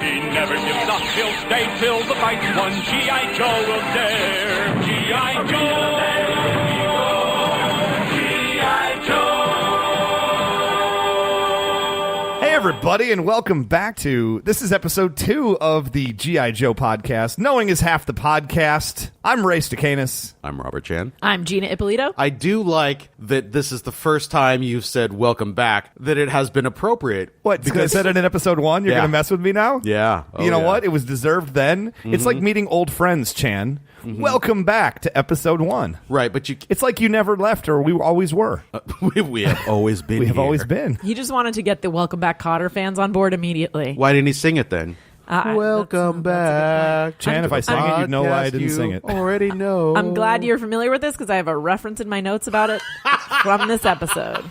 He never gives up, he'll stay till the fight's won. G.I. Joe will dare. G.I. Joe! G.I. Joe! Hey everybody, and welcome back to, this is episode 2 of the G.I. Joe podcast. Knowing is half the podcast. I'm Ray Stacanis. I'm Robert Chan. I'm Gina Ippolito. I do like that this is the first time you've said welcome back, that it has been appropriate. What, because I said it in episode 1? You're Yeah. going to mess with me now? Yeah. You know what? It was deserved then. It's like meeting old friends, Chan. Welcome back to episode 1. Right, but It's like you never left, or we always were. we have always been We have here. always been. He just wanted to get the Welcome Back Cotter fans on board immediately. Why didn't he sing it then? Welcome back. Chan, if I sang it, you'd know why I didn't sing it. Already know. I'm glad you're familiar with this because I have a reference in my notes about it from this episode.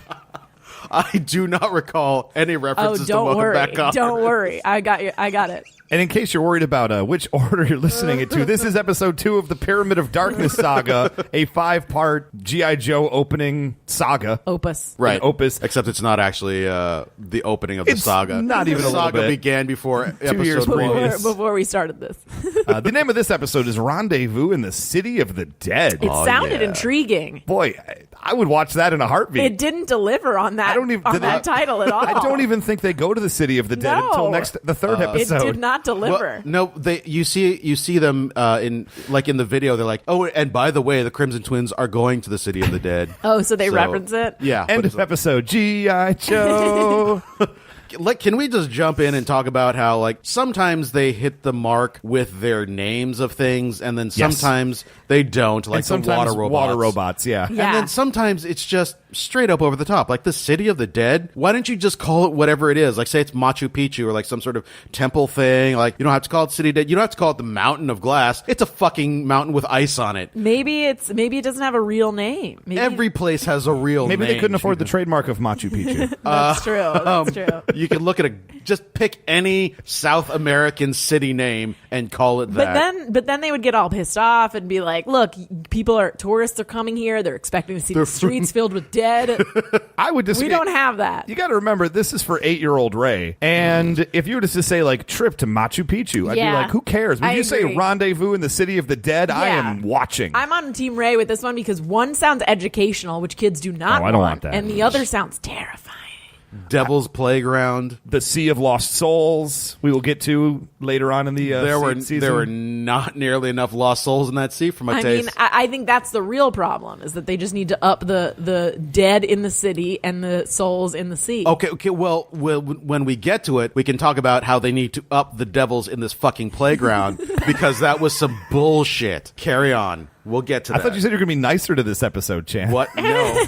I do not recall any Oh, references to don't Welcome worry. Back Cotter. Don't worry. I got it. And in case you're worried about which order you're listening it to, this is episode 2 of the Pyramid of Darkness saga, a 5-part G.I. Joe opening saga. Opus. Right. An opus. Except it's not actually the opening of the It's saga. not even the a little saga bit. began before 2 years episode 1. previous. Before we started this. The name of this episode is Rendezvous in the City of the Dead. It sounded yeah. intriguing. Boy, I would watch that in a heartbeat. It didn't deliver on that, I don't even- on did that they- title at all. I don't even think they go to the City of the Dead No. until the third It episode. did not deliver. Well, no, you see them in the video. They're like, oh, and by the way, the Crimson Twins are going to the City of the Dead. Oh, so they reference it? Yeah. End but it's of episode. G.I. Joe. like, can we just jump in and talk about how like sometimes they hit the mark with their names of things, and then Yes. sometimes they don't, like And the sometimes water robots. yeah. Yeah. And then sometimes it's just straight up over the top, like the City of the Dead. Why don't you just call it whatever it is? Like, say it's Machu Picchu or like some sort of temple thing. Like, you don't have to call it City Dead. You don't have to call it the Mountain of Glass. It's a fucking mountain with ice on it. Maybe it doesn't have a real name. Maybe Every place has a real Maybe name. they couldn't afford the trademark of Machu Picchu. that's true. That's true. You can look at just pick any South American city name and call it that. But then they would get all pissed off and be like, "Look, tourists are coming here. They're expecting to see the streets filled with dead. I would disagree. We don't have that." You got to remember, this is for 8-year-old Ray. And if you were to just say, like, trip to Machu Picchu, I'd be Yeah. like, who cares? When I you say agree. Rendezvous in the City of the Dead, I Yeah. am watching. I'm on Team Ray with this one because one sounds educational, which kids do not Oh, I don't want that. and the other sounds terrifying. Devil's Playground. The Sea of Lost Souls, we will get to later on in the season. There were not nearly enough lost souls in that sea for my taste. mean, I think that's the real problem is that they just need to up the dead in the city and the souls in the sea. Okay. Well, when we get to it, we can talk about how they need to up the devils in this fucking playground because that was some bullshit. Carry on. We'll get to that. I thought you said you were going to be nicer to this episode, Chan. What? No.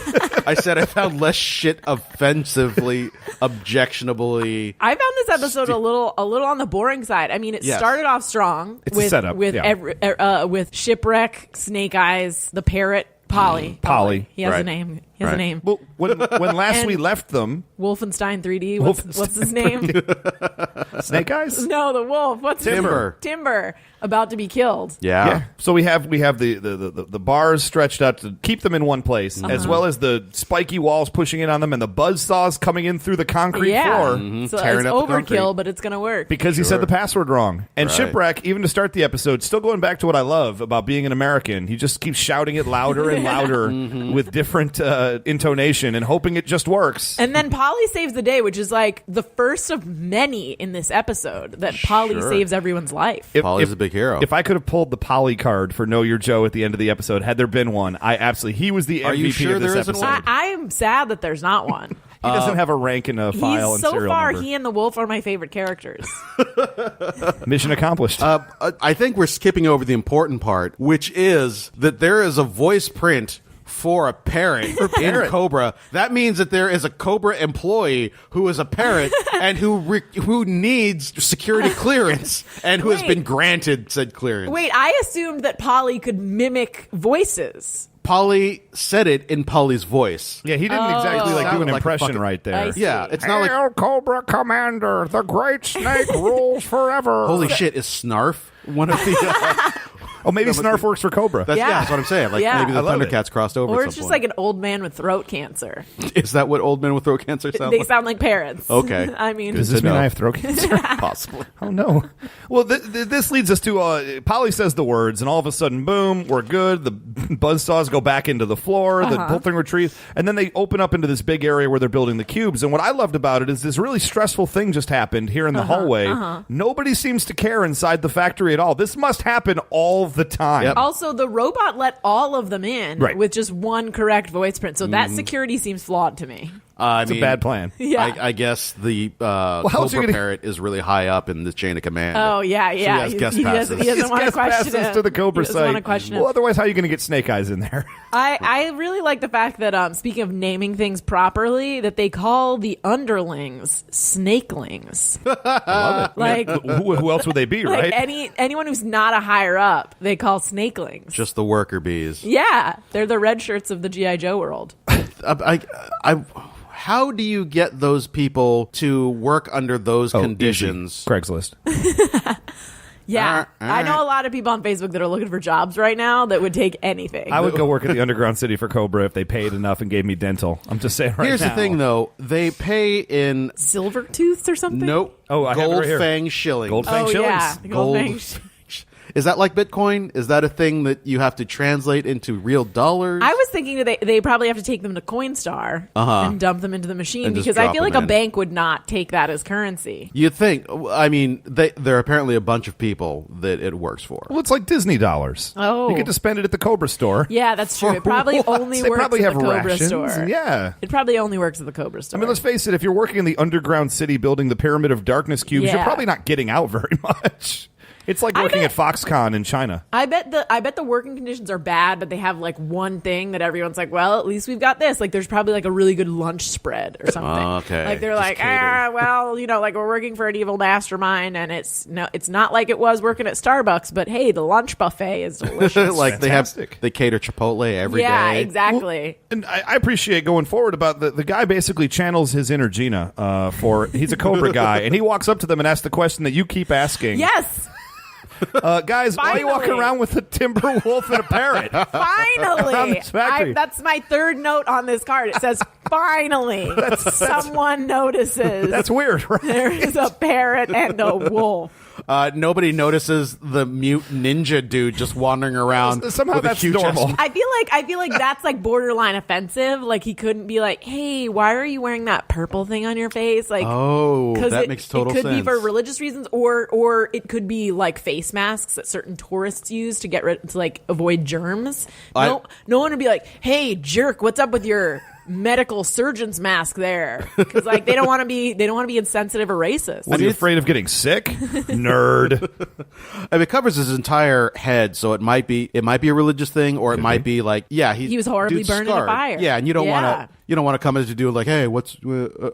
I said I found less shit offensively, objectionably. I found this episode a little on the boring side. I mean, it Yes. started off strong It's a with setup, yeah. with Shipwreck, Snake Eyes, the parrot, Polly. He has a Right. name. He has a Right. name. Well, when last And- we left them, Wolfenstein 3D. What's his name? Snake Eyes? No, the wolf. What's his Timber. name? Timber. About to be killed. Yeah. So we have the bars stretched out to keep them in one place, as well as the spiky walls pushing in on them, and the buzzsaws coming in through the concrete floor. So Tearing it's up the concrete. overkill, but it's going to work. Because he said the password wrong. And Right. Shipwreck, even to start the episode, still going back to what I love about being an American, he just keeps shouting it louder and louder with different intonation and hoping it just works. And then Polly saves the day, which is like the first of many in this episode that Polly Sure. saves everyone's life. Polly's a big hero. If I could have pulled the Polly card for Know Your Joe at the end of the episode, had there been one, he was the MVP Are you sure of this there isn't episode. one? I'm sad that there's not one. He doesn't have a rank in a file and So serial far, number. he and the wolf are my favorite characters. Mission accomplished. I think we're skipping over the important part, which is that there is a voice print for a parrot in Cobra. That means that there is a Cobra employee who is a parrot and who needs security clearance and who has Wait. been granted said clearance. Wait, I assumed that Polly could mimic voices. Polly said it in Polly's voice. Yeah, he didn't exactly do an Sounded like a impression fucking- right I there. see. Yeah, it's not like Hail, Cobra Commander, the great snake rules forever. holy shit. Is Snarf one of the? Oh, maybe Snarf works for Cobra. That's what I'm saying. Like maybe the Thundercats crossed over. Or at it's some just point. like an old man with throat cancer. Is that what old men with throat cancer sound They like? sound like parents. Okay. I mean, Does this mean know. I have throat cancer? Possibly. Oh, no. Well, this leads us to Polly says the words, and all of a sudden, boom, we're good. The buzzsaws go back into the floor. The whole thing retrieves. And then they open up into this big area where they're building the cubes. And what I loved about it is this really stressful thing just happened here in the hallway. Nobody seems to care inside the factory at all. This must happen all the time. Yep. also, the robot let all of them in Right. with just one correct voice print. So that security seems flawed to me. It's a bad plan. Yeah. I guess the how's he Cobra gonna- Parrot is really high up in the chain of command. Oh, yeah. he has guest he passes. doesn't, he doesn't want to Guest question passes him. to the Cobra he doesn't site. want to question him. Well, otherwise, how are you going to get Snake Eyes in there? I really like the fact that, speaking of naming things properly, that they call the underlings snakelings. Love it. Like- who else would they be, Like right? anyone who's not a higher up, they call snakelings. Just the worker bees. Yeah, they're the red shirts of the G.I. Joe world. How do you get those people to work under those Oh, conditions? easy. Craigslist. Yeah, I know a lot of people on Facebook that are looking for jobs right now that would take anything. I would go work at the Underground City for Cobra if they paid enough and gave me dental. I'm just saying right Here's now. the thing, though. They pay in Silver tooth or something? nope. Oh, I have it gold right here. fang shillings. Gold fang Oh, shillings. yeah. The gold Gold. fang- Is that like Bitcoin? Is that a thing that you have to translate into real dollars? I was thinking that they probably have to take them to Coinstar and dump them into the machine And just because I drop feel like them a in. bank would not take that as currency. You'd think. I mean, there are apparently a bunch of people that it works for. Well, it's like Disney dollars. Oh. You get to spend it at the Cobra store. Yeah, that's true. It probably only They works probably at have the Cobra rations. store. Yeah. It probably only works at the Cobra I store. mean, let's face it, if you're working in the Underground City building the Pyramid of Darkness cubes, you're Yeah. probably not getting out very much. It's like working at Foxconn in China. I bet the working conditions are bad, but they have like one thing that everyone's like, well, at least we've got this. Like, there's probably like a really good lunch spread or something. Okay. Like they're Just like, catered. well, like we're working for an evil mastermind, and it's not like it was working at Starbucks, but hey, the lunch buffet is delicious. Like Fantastic. they cater Chipotle every day. yeah, exactly. And I appreciate going forward about the guy basically channels his inner Gina he's a Cobra guy, and he walks up to them and asks the question that you keep asking. Yes. Guys, why are you walking Finally. around with a timber wolf and a parrot? Around Finally, this factory. that's my third note on this card. It says, "Finally, someone notices That's weird, right? there is a parrot and a wolf." Nobody notices the mute ninja dude just wandering around. Somehow with a that's huge normal. I feel like that's like borderline offensive. Like he couldn't be like, "Hey, why are you wearing that purple thing on your face?" Like, Oh, 'cause that makes total It could be sense. for religious reasons, or it could be like face masks that certain tourists use to like avoid germs. No one would be like, "Hey, jerk, what's up with your medical surgeon's mask there?" Because like they don't want to be insensitive or racist. Are you afraid of getting sick? Nerd. And it covers his entire head, so it might be a religious thing, or it might be like, yeah, He was horribly dude's burned in a scarred. fire. Yeah, and you don't Yeah. want to come in to do like, hey, what's?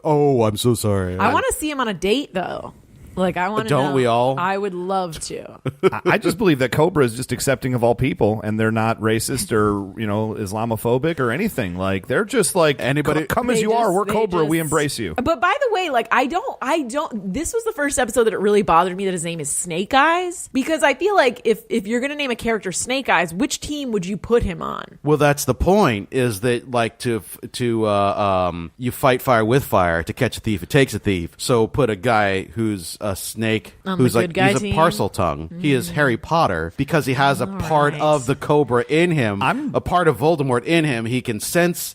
Oh, I'm so sorry. I want to see him on a date though. Like I want to. Don't we all? I would love to. I just believe that Cobra is just accepting of all people, and they're not racist or Islamophobic or anything. Like they're just like Anybody- come as They you are. We're they Cobra. We just- embrace you. But by the way, like I don't. This was the first episode that it really bothered me that his name is Snake Eyes, because I feel like if you're gonna name a character Snake Eyes, which team would you put him on? Well, that's the point. Is that like to you fight fire with fire. To catch a thief, it takes a thief. So put a guy who's a snake, On who's the like good guy he's a team? parcel tongue. He is Harry Potter because he has a part right. of the Cobra in him. I'm- a part of Voldemort in him. He can sense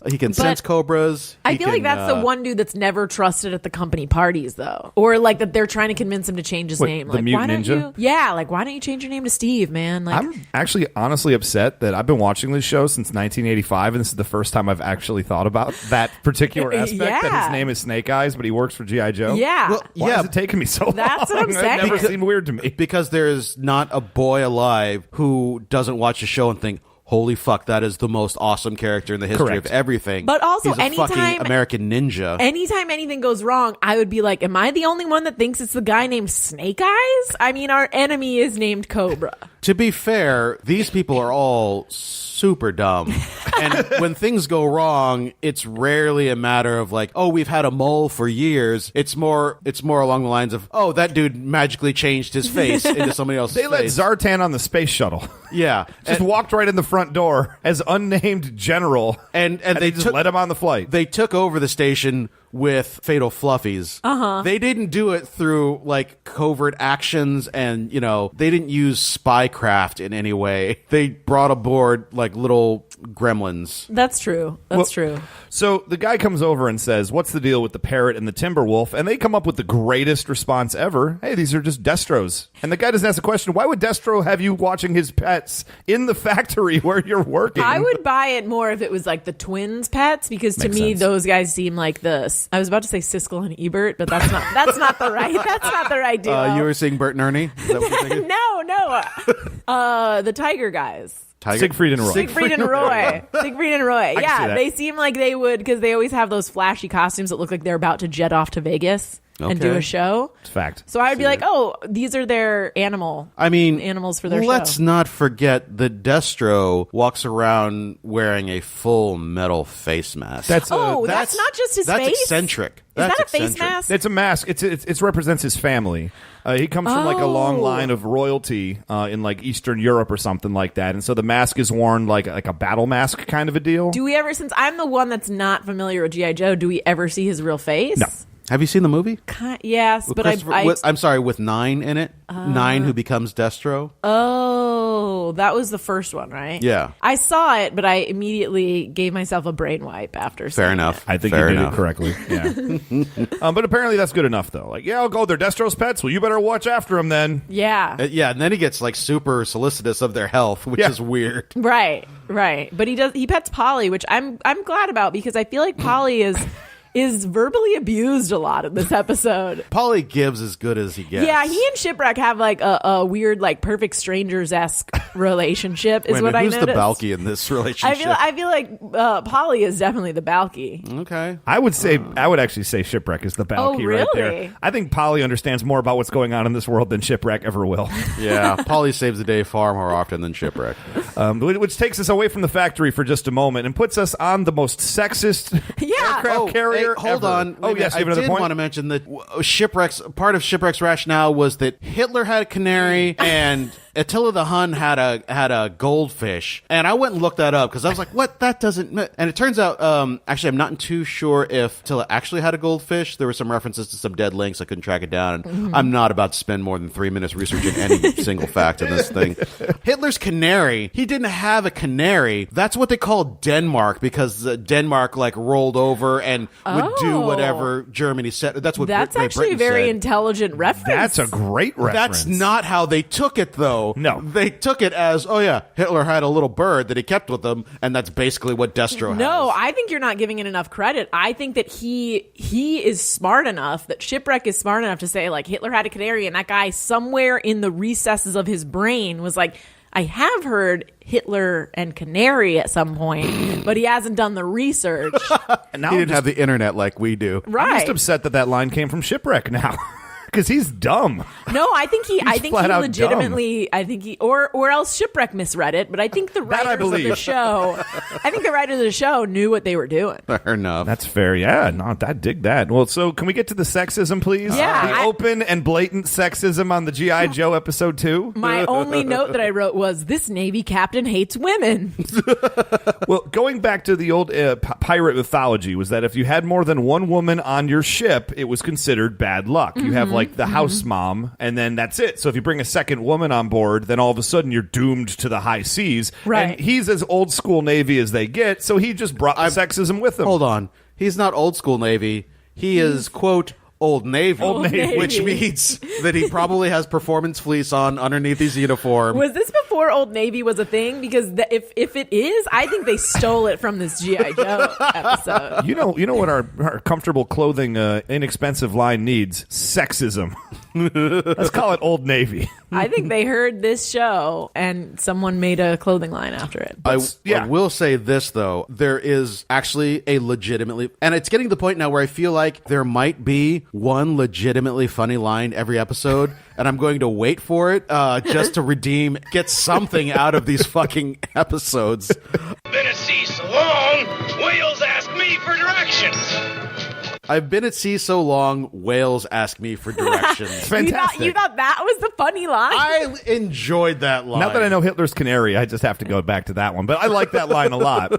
cobras. I He feel like can, that's the one dude that's never trusted at the company parties, though, or like that they're trying to convince him to change his Wait, name. the Like, mute why don't ninja? you? Yeah, like why don't you change your name to Steve, man? Like, I'm actually honestly upset that I've been watching this show since 1985, and this is the first time I've actually thought about that particular aspect. That Yeah. his name is Snake Eyes, but he works for G.I. Joe. yeah. Well, Why yeah, has it taken me so long? That's what I'm saying. It never seemed weird to me. because there is not a boy alive who doesn't watch the show and think, holy fuck, that is the most awesome character in the history Correct. of everything. But also, he's a anytime- fucking American ninja. Anytime anything goes wrong, I would be like, am I the only one that thinks it's the guy named Snake Eyes? I mean, our enemy is named Cobra. To be fair, these people are all super dumb. And when things go wrong, it's rarely a matter of like, oh, we've had a mole for years. It's more along the lines of, oh, that dude magically changed his face into somebody else's They let face. Zartan on the space shuttle. Yeah. Just walked right in the front door as unnamed general, and they just let him on the flight. They took over the station with fatal fluffies. They didn't do it through like covert actions, and they didn't use spycraft in any way. They brought aboard like little gremlins. That's true. That's true. So the guy comes over and says, what's the deal with the parrot and the timber wolf? And they come up with the greatest response ever. Hey, these are just Destros. And the guy doesn't ask the question, why would Destro have you watching his pets in the factory where you're working? I would buy it more if it was like the twins' pets, because to Makes me sense. those guys seem like I was about to say Siskel and Ebert, but that's not the right duo. You were seeing Bert and Ernie? Is that what you're thinking? No. The Tiger guys. Tiger? Siegfried and Roy. Siegfried and Roy. see Yeah, that. they seem like they would, because they always have those flashy costumes that look like they're about to jet off to Vegas and do Okay. a show. It's fact. So I would be like, oh, these are their animals for their let's show. not forget that Destro walks around wearing a full metal face mask. That's Oh, that's not just his that's face? eccentric. Is That's that a face eccentric. mask? It's a mask. It represents his family. He comes from like a long line of royalty in like Eastern Europe or something like that, and so the mask is worn like a battle mask kind of a deal. Do we ever, since I'm the one that's not familiar with G.I. Joe, do we ever see his real face? No. Have you seen the movie? Yes, With but Christopher- I'm sorry, with Nine in it. Nine, who becomes Destro. Oh, that was the first one, right? Yeah. I saw it, but I immediately gave myself a brain wipe after. Fair seeing enough. it. I think Fair you did enough. it correctly. Yeah. But apparently that's good enough, though. Like, yeah, I'll go. They're Destro's pets. Well, you better watch after them then. Yeah. Yeah, and then he gets like super solicitous of their health, which Yeah. is weird. Right. But he pets Polly, which I'm glad about, because I feel like Polly is verbally abused a lot in this episode. Polly gives as good as he gets. Yeah, he and Shipwreck have like a weird, like perfect strangers-esque relationship. Is Wait a what minute, I who's noticed. the Balky in this relationship? I feel like Polly is definitely the Balky. Okay. I would actually say Shipwreck is the Balky right there. really? I think Polly understands more about what's going on in this world than Shipwreck ever will. Yeah, Polly saves the day far more often than Shipwreck. Which takes us away from the factory for just a moment and puts us on the most sexist aircraft carrier hold ever. on. Oh, yes, you have another I did point? want to mention that part of Shipwreck's rationale was that Hitler had a canary and Attila the Hun had a goldfish, and I went and looked that up because I was like, "What? That doesn't." And it turns out, actually, I'm not too sure if Attila actually had a goldfish. There were some references to some dead links. I couldn't track it down, and I'm not about to spend more than 3 minutes researching any single fact in this thing. Hitler's canary, he didn't have a canary. That's what they call Denmark, because Denmark like rolled over and would do whatever Germany said. That's what That's Great actually a Britain very said. intelligent reference. That's a great reference. That's not how they took it, though. No. They took it as, oh yeah, Hitler had a little bird that he kept with him, and that's basically what Destro has. No, I think you're not giving it enough credit. I think that he is smart enough, that Shipwreck is smart enough to say, like, Hitler had a canary, and that guy somewhere in the recesses of his brain was like, I have heard Hitler and canary at some point, but he hasn't done the research. And now He I'm didn't just, have the internet like we do. I'm Right. just upset that line came from Shipwreck now. Because he's dumb. No, I think he flat out legitimately, I think he, or else Shipwreck misread it, but I think the That I writers of the believe. show, I think the writers of the show knew what they were doing. Fair enough. That's fair. Yeah, no, I dig that. Well, so can we get to the sexism, please? Yeah, The I- open and blatant sexism on the G.I. Joe episode 2. My only note that I wrote was, this Navy captain hates women. Well, going back to the old pirate mythology, was that if you had more than one woman on your ship, it was considered bad luck. You have like the house mom, and then that's it. So if you bring a second woman on board, then all of a sudden you're doomed to the high seas. Right. And he's as old school Navy as they get, so he just brought the sexism with him. Hold on. He's not old school Navy. He is, quote, Old Navy. Old Navy. Which means that he probably has performance fleece on underneath his uniform. Was this before Old Navy was a thing? Because if it is, I think they stole it from this G.I. Joe episode. You know what our comfortable clothing, inexpensive line needs? Sexism. Let's call it Old Navy. I think they heard this show and someone made a clothing line after it. I yeah. will say this, though. There is actually a legitimately... And it's getting to the point now where I feel like there might be one legitimately funny line every episode, and I'm going to wait for it just to get something out of these fucking episodes. Been at sea so long, whales ask me for directions. I've been at sea so long, whales ask me for directions. Fantastic. You thought that was the funny line? I enjoyed that line. Now that I know Hitler's canary, I just have to go back to that one. But I like that line a lot.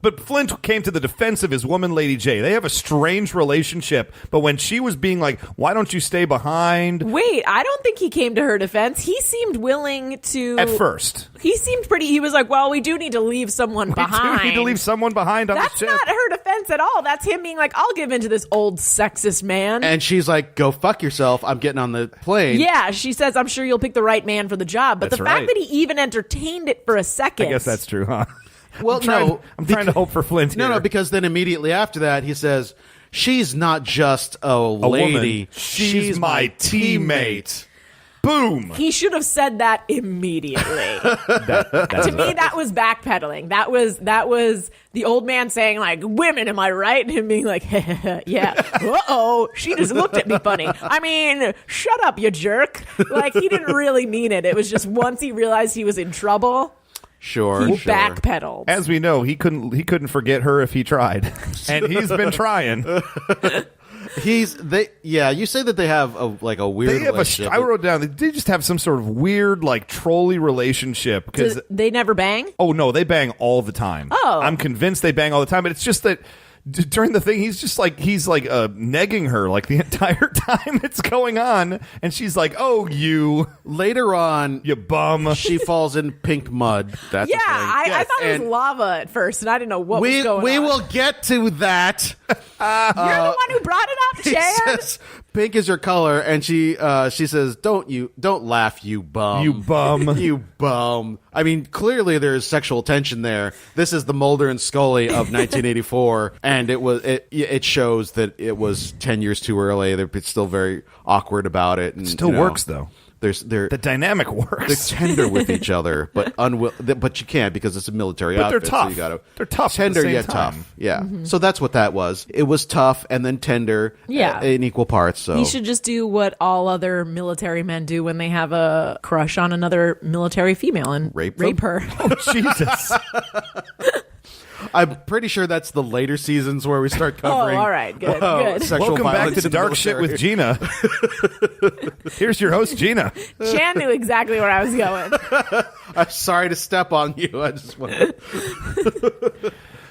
But Flint came to the defense of his woman, Lady J. They have a strange relationship. But when she was being like, why don't you stay behind? Wait, I don't think he came to her defense. He seemed willing to... At first. He seemed pretty... He was like, well, we do need to leave someone behind. We do need to leave someone behind on That's the ship. not her defense at all. That's him being like, I'll give in to this old sexist man. And she's like, go fuck yourself. I'm getting on the plane. Yeah, she says, I'm sure you'll pick the right man for the job. But That's the right. fact that he even entertained it for a second. I guess that's true, huh? Well, I'm trying to hope for Flint here. No, because then immediately after that, he says, she's not just a lady. Woman. She's my teammate. Boom. He should have said that immediately. To me, that was backpedaling. That was the old man saying, like, women, am I right? And him being like, yeah. Uh-oh, she just looked at me funny. I mean, shut up, you jerk. Like, he didn't really mean it. It was just once he realized he was in trouble, Sure. he backpedaled. As we know, he couldn't forget her if he tried. And he's been trying. You say that they have a weird They have relationship. I wrote down they just have some sort of weird like trolley relationship because They never bang? oh no, they bang all the time. Oh. I'm convinced they bang all the time, but it's just that during the thing he's negging her like the entire time it's going on, and she's like, "Oh, you Later on, you bum." she falls in pink mud. That's Yeah, a thing. I thought it was lava at first, and I didn't know what was going on. We will get to that. You're the one who brought it up, He Jan. says, pink is your color, and she says, don't laugh, you bum. You bum. You bum. I mean, clearly there is sexual tension there. This is the Mulder and Scully of 1984, and it shows that it was 10 years too early. They're still very awkward about it. And, Still works though. The dynamic works. They're tender with each other, but but you can't because it's a military But they're outfit. tough. So you gotta, They're tough at the Tender same yet time. tough. Yeah. So that's what that was. It was tough and then tender. Yeah. In equal parts. So He should just do what all other military men do when they have a crush on another military female and Rape her. Oh, Jesus. I'm pretty sure that's the later seasons where we start covering. all right. Good, good. Sexual Welcome back violence to in the Dark Shit military. with Gina. Here's your host, Gina. Jan knew exactly where I was going. I'm sorry to step on you. I just want.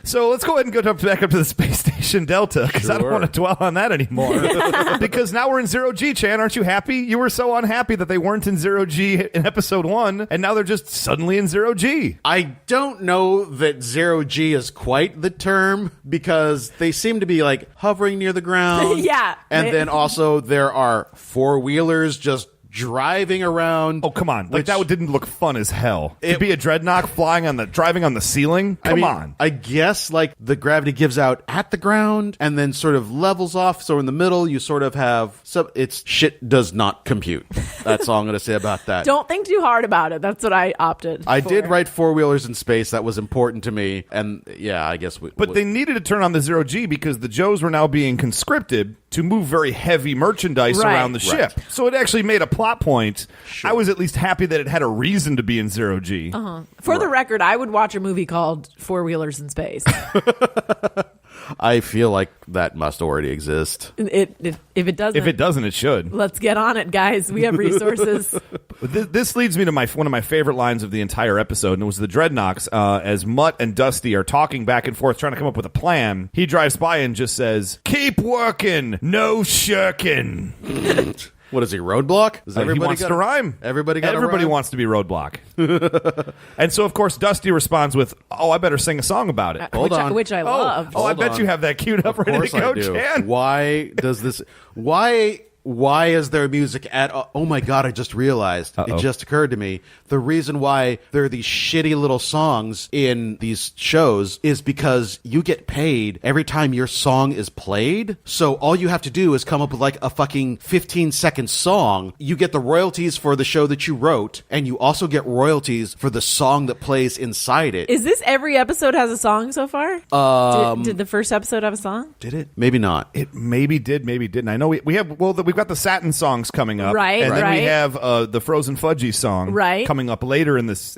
So let's go ahead and go back up to the space station Delta, because I don't Sure. want to dwell on that anymore. Because now we're in Zero G, Chan. Aren't you happy? You were so unhappy that they weren't in Zero G in episode 1, and now they're just suddenly in Zero G. I don't know that zero G is quite the term because they seem to be like hovering near the ground. Yeah. And then also there are four-wheelers just driving around. Oh, come on. Like, which- that didn't look fun as hell. To be a dreadnought driving on the ceiling? Come on. I guess like the gravity gives out at the ground and then sort of levels off. So in the middle, you sort of have it's shit does not compute. That's all I'm going to say about that. Don't think too hard about it. That's what I opted I for. did write four-wheelers in space. That was important to me. And yeah, I guess But they needed to turn on the Zero G because the Joes were now being conscripted to move very heavy merchandise Right. around the ship. So it actually made a plot point. I was at least happy that it had a reason to be in Zero G. For the record, I would watch a movie called Four Wheelers in Space. I feel like that must already exist. If it doesn't, If it doesn't, it should. let's get on it, guys. We have resources. This leads me to one of my favorite lines of the entire episode, and it was the Dreadnoks. As Mutt and Dusty are talking back and forth, trying to come up with a plan, he drives by and just says, "Keep working, no shirking." What is he, Roadblock? Is He wants to rhyme. Everybody wants to be Roadblock. And so, of course, Dusty responds with, "Oh, I better sing a song about it." Hold on. Which I loved. Oh, I Hold bet on. you have that queued up ready to go, I do. Chan. Why does this? Why is there music at? Oh my God! I just realized. It just occurred to me. The reason why there are these shitty little songs in these shows is because you get paid every time your song is played. So all you have to do is come up with like a fucking 15-second song. You get the royalties for the show that you wrote, and you also get royalties for the song that plays inside it. Is this every episode has a song so far? Did the first episode have a song? Did it? Maybe not. It maybe did, maybe didn't. I know we have we've got the Satin songs coming up, Right, and then we right. have the Frozen Fudgy song, Right. coming up later in this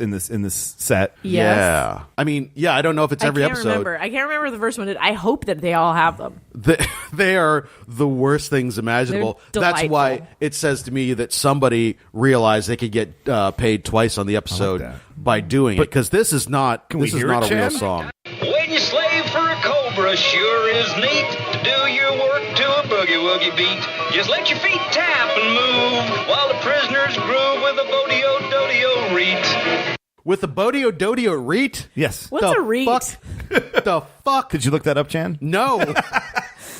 set. Yes. Yeah. I mean, yeah, I don't know if it's every episode. I can't remember the first one. I hope that they all have them. They are the worst things imaginable. They're That's why delightful. it says to me that somebody realized they could get paid twice on the episode that. by doing it, because this is not Can we this is hear not it, a real Chad? song. Waiting slave for a cobra sure is neat. To do your work to a boogie-woogie beat. Just let your feet tap and move while the prisoners groove with a bodio-dodio reet. With the Bodio Dodio Reet? Yes. What's The a reet? fuck? The fuck? Did you look that up, Chan? No.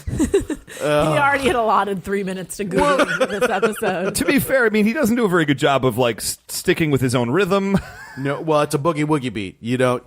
He already had allotted 3 minutes to Google for this episode. To be fair, I mean, he doesn't do a very good job of like sticking with his own rhythm. No, well, it's a boogie woogie beat. You don't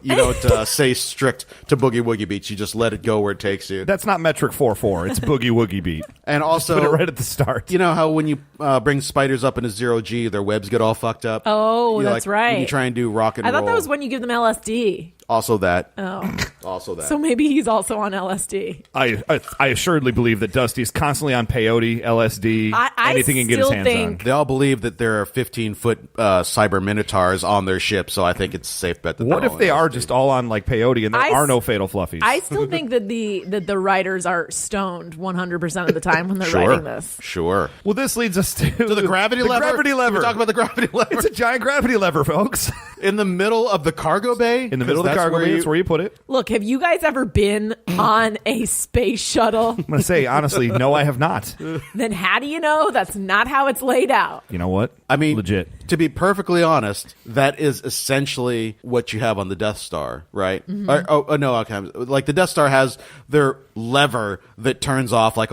say strict to boogie woogie beats. You just let it go where it takes you. That's not metric 4/4. It's boogie woogie beat. And also, Put it right at the start. you know how when you bring spiders up into 0G, their webs get all fucked up. Oh, You know, that's like, right. When you try and do rock and I roll. thought that was when you give them LSD. Also that. Oh. Also that. So maybe he's also on LSD. I assuredly believe that Dusty's constantly on peyote, LSD, I anything he can get his still hands think- on. They all believe that there are 15-foot cyber minotaurs on their ship, so I think it's a safe bet that What they're if all they on are LSD. just all on like peyote and there I are s- no fatal fluffies? I still think that the writers are stoned 100% of the time when they're Sure. writing this. Sure. well, this leads us to To the gravity lever? Gravity lever. We're talking about the gravity lever. It's a giant gravity lever, folks. In the middle of the cargo bay? In the middle of the 'Cause cargo bay, that's where you put it. Look, have you guys ever been on a space shuttle? I'm going to say, honestly, no, I have not. Then how do you know that's not how it's laid out? You know what? I mean, legit. To be perfectly honest, that is essentially what you have on the Death Star, right? Mm-hmm. No, okay. Like the Death Star has their lever that turns off like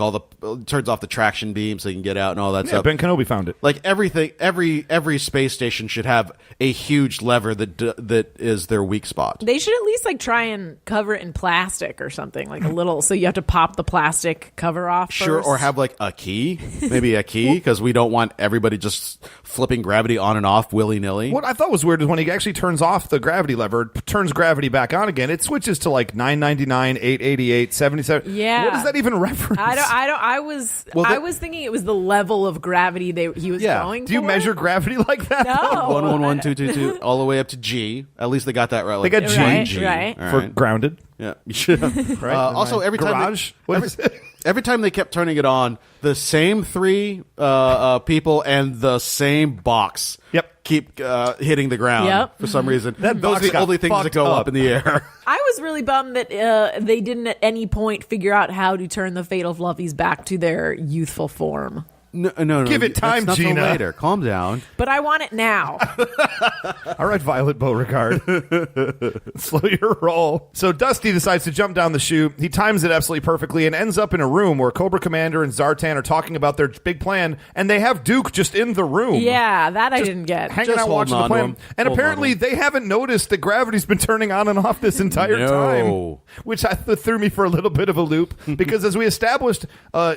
turns off the traction beam so you can get out and all that Yeah, stuff. Ben Kenobi found it. Like everything, every space station should have a huge lever that is their weak spot. They should at least like try and cover it in plastic or something, like a little. So you have to pop the plastic cover off. Sure, first. or have like a key, maybe a key, because we don't want everybody just flipping gravity on and off willy nilly. What I thought was weird is when he actually turns off the gravity lever, turns gravity back on again, it switches to like 999, 888, 77. Yeah. What does that even reference? I was thinking it was the level of gravity he was Yeah. going. Do you for. measure gravity like that? No. 111, 222, all the way up to G. At least they got that right. Like They got G. Right, G. right. All For right. grounded. Yeah. You should. Right? Also, every time Garage? What is it? every time they kept turning it on, the same three people and the same box. Yep. Keep hitting the ground Yep. for some reason. That Those box are the got only things that fucked go up. up in the air. I was really bummed that they didn't at any point figure out how to turn the Fatal Fluffies back to their youthful form. No. Give it time, that's not till Gina. Later. Calm down. But I want it now. All right, Violet Beauregard. Slow your roll. So Dusty decides to jump down the chute. He times it absolutely perfectly and ends up in a room where Cobra Commander and Zartan are talking about their big plan, and they have Duke just in the room. Yeah, that I didn't get. Hanging Just out watching the holding plan. on to him. And Holding apparently on to they haven't noticed that gravity's been turning on and off this entire No. time. Which threw me for a little bit of a loop. Because as we established,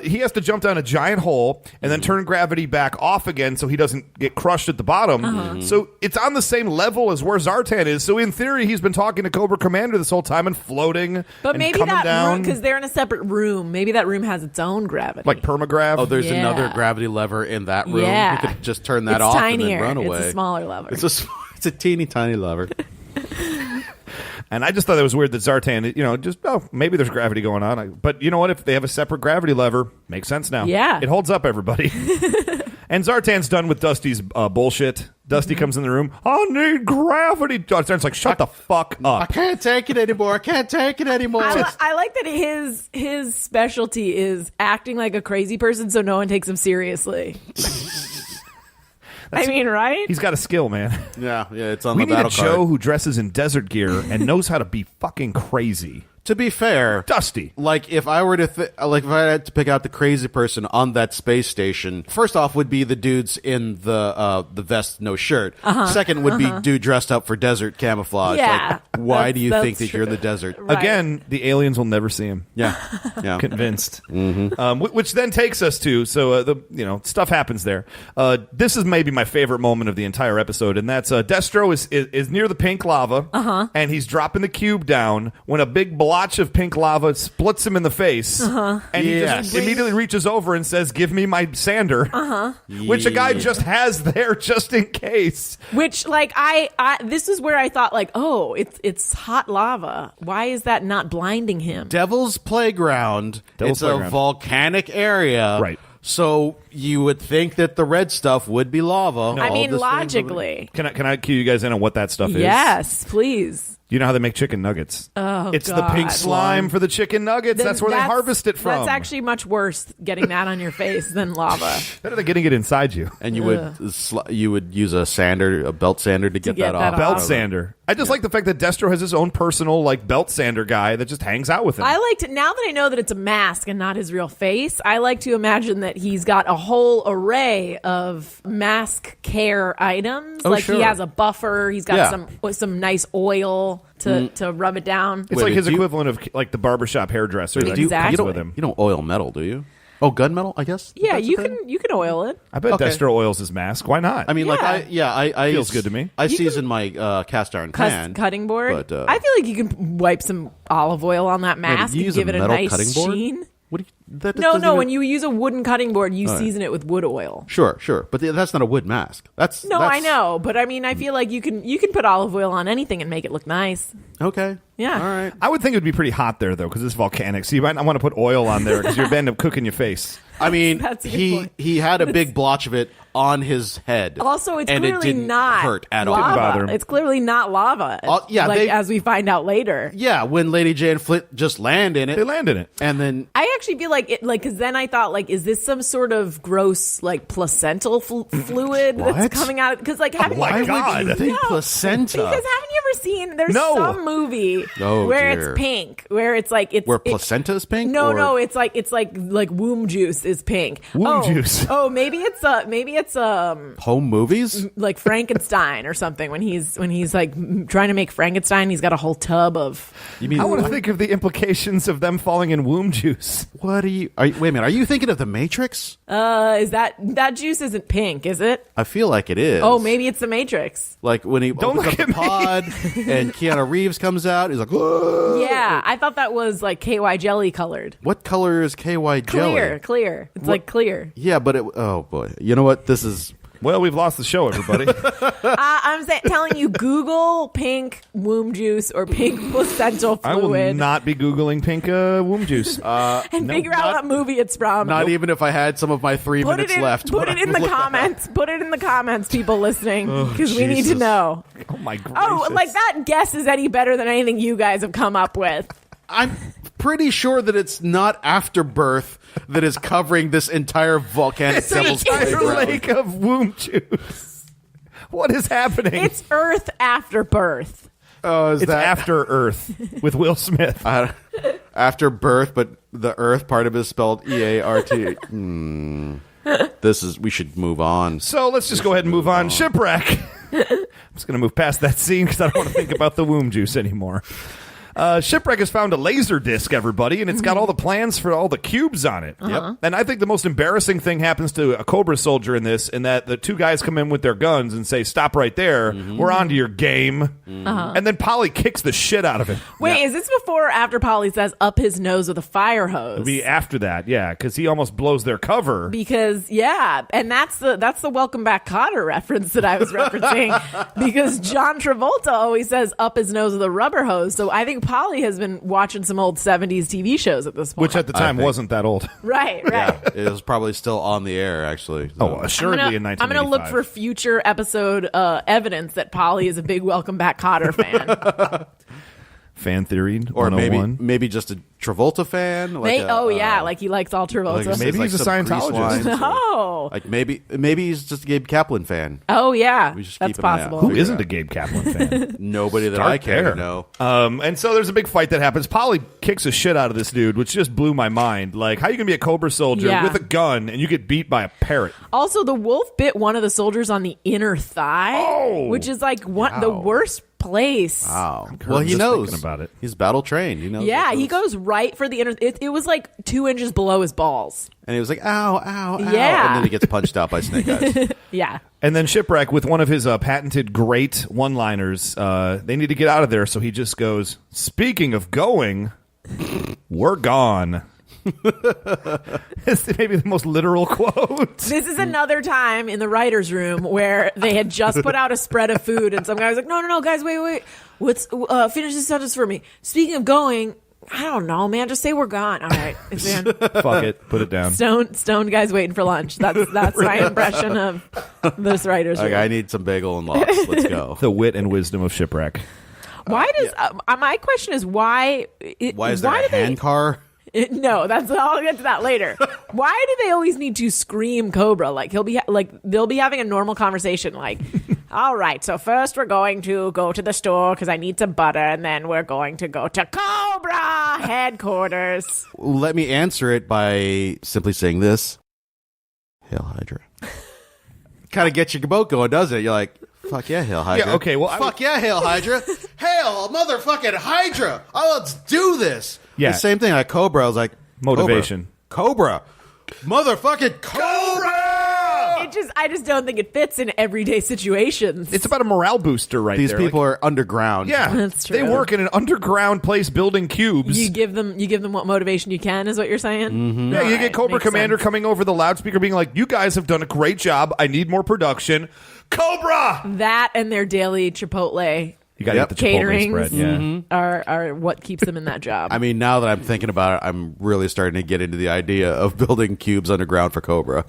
he has to jump down a giant hole and then turn gravity back off again so he doesn't get crushed at the bottom. So it's on the same level as where Zartan is. So in theory, he's been talking to Cobra Commander this whole time and floating But and maybe coming that down. because they're in a separate room. Maybe that room has its own gravity. Like permagrav. Oh, there's Yeah. another gravity lever in that room. Yeah. You could just turn that It's off tinier. and then run away. It's a smaller lever. It's a teeny tiny lever. And I just thought that was weird that Zartan, maybe there's gravity going on. But you know what? If they have a separate gravity lever, makes sense now. Yeah. It holds up, everybody. And Zartan's done with Dusty's bullshit. Dusty comes in the room. I need gravity. Zartan's like, shut the fuck I up. can't take it anymore. I can't take it anymore. I like that his specialty is acting like a crazy person so no one takes him seriously. I mean, right? He's got a skill, man. yeah, it's on We the need a battle Joe card. who dresses in desert gear and knows how to be fucking crazy. To be fair, Dusty. like if I were to if I had to pick out the crazy person on that space station, first off would be the dudes in the vest, no shirt. Second would be dude dressed up for desert camouflage. Yeah. Like, why do you That's think that you're in true. the desert? Right. Again, the aliens will never see him. Yeah, yeah. Convinced. Which then takes us to stuff happens there. This is maybe my favorite moment of the entire episode, and that's Destro is near the pink lava, and he's dropping the cube down when a big blob splotch of pink lava, splits him in the face, and he just immediately reaches over and says, "Give me my sander," which a guy just has there just in case. Which, like, this is where I thought, like, oh, it's hot lava. Why is that not blinding him? Devil's Playground. It's a volcanic area. Right. So you would think that the red stuff would be lava. I mean, logically. Can I cue you guys in on what that stuff is? Yes, please. You know how they make chicken nuggets? Oh, it's God. the pink slime for the chicken nuggets. That's where they harvest it from. That's actually much worse getting that on your face than lava. Better than getting it inside you. And you would use a belt sander to get that off. Belt sander. I just like the fact that Destro has his own personal belt sander guy that just hangs out with him. I like to, now that I know that it's a mask and not his real face, I like to imagine that he's got a whole array of mask care items. He has a buffer. He's got some nice oil to rub it down. It's like his equivalent of like the barbershop hairdresser that Exactly. comes with him. You don't oil metal, do you? Oh, gunmetal, I guess. Yeah, you can oil it. I bet Destro oils his mask. Why not? I mean, I feels good to me. I season my cast iron pan cutting board. But, I feel like you can wipe some olive oil on that mask and give it a nice sheen. What do you, No. When you use a wooden cutting board, you season it with wood oil. Sure, but that's not a wood mask. I know, but I mean, I feel like you can put olive oil on anything and make it look nice. Okay. Yeah. All right. I would think it would be pretty hot there though, because it's volcanic. So you might not want to put oil on there because you'd end up cooking your face. I mean, That's a good point. he had a big blotch of it on his head. Also, it's and clearly it didn't not hurt at lava. all. Bother him. It's clearly not lava. As we find out later. Yeah, when Lady J and Flit just land in it. They land in it. And then I actually feel like it, because then I thought, like, is this some sort of gross, like, placental fluid that's coming out? Because, like, haven't my you ever, God. would you think placenta? Because haven't you ever seen? There's No. some movie Oh, where dear. it's pink, where it's like Where placenta is pink? No, it's like womb juice is pink. Womb juice. Oh, maybe it's home movies? like Frankenstein or something. When he's like trying to make Frankenstein, he's got a whole tub of. You mean I want to think of the implications of them falling in womb juice. What are you? Wait a minute. Are you thinking of the Matrix? Is that juice isn't pink? Is it? I feel like it is. Oh, maybe it's the Matrix. Like when he opens look up the at me. pod and Keanu Reeves comes out, he's like, "Whoa." Yeah, I thought that was like KY jelly colored. What color is KY jelly? Clear. It's like clear. Yeah, but oh boy. You know what? This is Well, we've lost the show, everybody. I'm telling you, Google pink womb juice or pink placental I will fluid not be Googling pink womb juice. and figure out what movie it's from. not even if I had some of my 3 minutes left. Put it in the comments. Put it in the comments, people listening, because we need to Jesus. know. Oh, my gracious. Oh, like that guess is any better than anything you guys have come up with. I'm pretty sure that it's not Afterbirth that is covering this entire volcanic devil's Entire playground. lake of womb juice. What is happening? It's Earth after birth. Oh, is It's that After Earth with Will Smith. after birth? But the Earth part of it is spelled EART. We should move on. So let's just go ahead and move on. Shipwreck. I'm just going to move past that scene because I don't want to think about the womb juice anymore. Shipwreck has found a laser disc, everybody, and it's got all the plans for all the cubes on it. Yep. And I think the most embarrassing thing happens to a Cobra soldier in this, in that the two guys come in with their guns and say, "Stop right there. We're on to your game." And then Polly kicks the shit out of him. Wait, is this before or after Polly says up his nose with a fire hose? It'll be after that, yeah, because he almost blows their cover. Because and that's the Welcome Back Kotter reference that I was referencing. Because John Travolta always says up his nose with a rubber hose. So I think Polly has been watching some old 70s TV shows at this point. Which at the time wasn't that old. Right. Yeah, it was probably still on the air, actually. Oh, assuredly in 1985. I'm going to look for future episode evidence that Polly is a big Welcome Back Kotter fan. Fan theory, Or 101. maybe just a Travolta fan. Like he likes all Travolta. Maybe he's a some grease Scientologist. lines or- Oh. Like maybe he's just a Gabe Kaplan fan. Oh, yeah. We just That's keep an eye out. possible. Who Figure isn't out. a Gabe Kaplan fan? Nobody that Start I care there. to know. And so there's a big fight that happens. Polly kicks the shit out of this dude, which just blew my mind. Like, how are you going to be a Cobra soldier Yeah. with a gun and you get beat by a parrot? Also, the wolf bit one of the soldiers on the inner thigh, Oh. which is like the worst place. Wow. I'm Well, he just knows thinking about it. He's battle trained. He knows. Yeah, what he those- goes right for the inner. It was like 2 inches below his balls. and he was like, "Ow, ow, ow!" Yeah. And then he gets punched out by Snake Eyes. Yeah. And then Shipwreck, with one of his patented great one-liners, they need to get out of there. So he just goes, "Speaking of going, We're gone. It's maybe the most literal quote. This is another time in the writer's room where they had just put out a spread of food, and some guy was like, no, guys, wait. What's finish this sentence for me. Speaking of going, I don't know, man. Just say we're gone. All right. Fuck it. Put it down. Stoned guys waiting for lunch. That's my impression of this writer's room. Like, I need some bagel and lox. Let's go. The wit and wisdom of shipwreck. Why does my question is why is there a hand car? No, I'll get to that later. Why do they always need to scream Cobra? Like they'll be having a normal conversation. Like, all right, so first we're going to go to the store because I need some butter, and then we're going to go to Cobra headquarters. Let me answer it by simply saying this: Hail Hydra. Kind of gets your boat going, doesn't it? You're like, fuck yeah, Hail Hydra. Yeah, okay, well, fuck yeah, Hail Hydra. Hail motherfucking Hydra. Oh, let's do this. Yeah. The same thing like Cobra. I was like, motivation. Cobra. Motherfucking Cobra. I just don't think it fits in everyday situations. It's about a morale booster right These there. people are underground. Yeah, That's true. They work in an underground place building cubes. You give them what motivation you can, is what you're saying? Mm-hmm. Yeah, you get Cobra makes Commander sense. coming over the loudspeaker being like, you guys have done a great job. I need more production. Cobra! That and their daily Chipotle You got to Yep. get the Chipotle caterings spread. Yeah. are what keeps them in that job. I mean, now that I'm thinking about it, I'm really starting to get into the idea of building cubes underground for Cobra.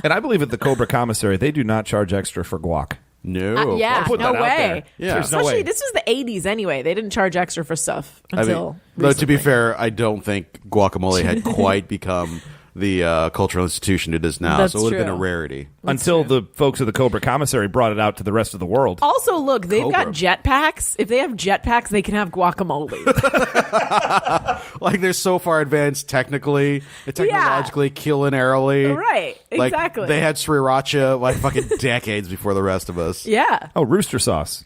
And I believe at the Cobra Commissary, they do not charge extra for guac. No. yeah, I'll put no that out way. there. Yeah. There's no Especially way. this was the 80s anyway. They didn't charge extra for stuff until though, to be recently. fair, I don't think guacamole had quite become the cultural institution it is now, That's so it would have been true. a rarity. Until the folks of the Cobra Commissary brought it out to the rest of the world. Also, look, they've got Cobra. jetpacks. If they have jetpacks, they can have guacamole. Like, they're so far advanced technically, technologically, culinarily. Right, Like, exactly. they had sriracha like fucking decades before the rest of us. Yeah. Oh, rooster sauce.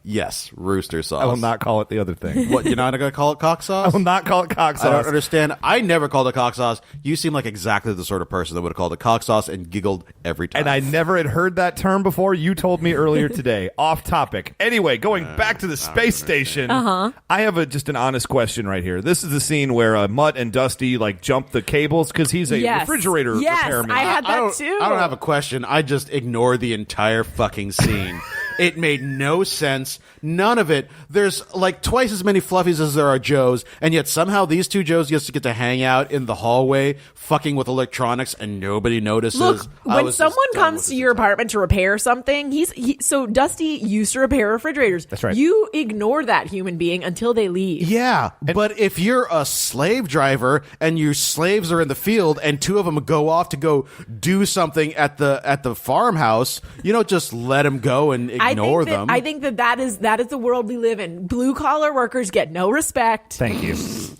Yes, rooster sauce. I will not call it the other thing. What, you're not going to call it cock I sauce? will not call it cock I don't sauce. understand. I never called it cock sauce. You seem like exactly the sort of person that would have called it cock sauce and giggled every time. And I never had heard that term before. You told me earlier today. Off topic. Anyway, going back to the space station. I have just an honest question right here. This is the scene where Mutt and Dusty like jump the cables because he's a Yes. refrigerator Yes, repairman. I had that too. I don't have a question. I just ignored the entire fucking scene. It made no sense. None of it. There's like twice as many Fluffies as there are Joes, and yet somehow these two Joes just get to hang out in the hallway fucking with electronics and nobody notices. Look, I when was just someone done comes with to this your entire- apartment to repair something, so Dusty used to repair refrigerators. That's right. You ignore that human being until they leave. Yeah, but if you're a slave driver and your slaves are in the field and two of them go off to go do something at the farmhouse, you don't just let them go and ignore them. I think that is the world we live in. Blue collar workers get no respect. Thank you.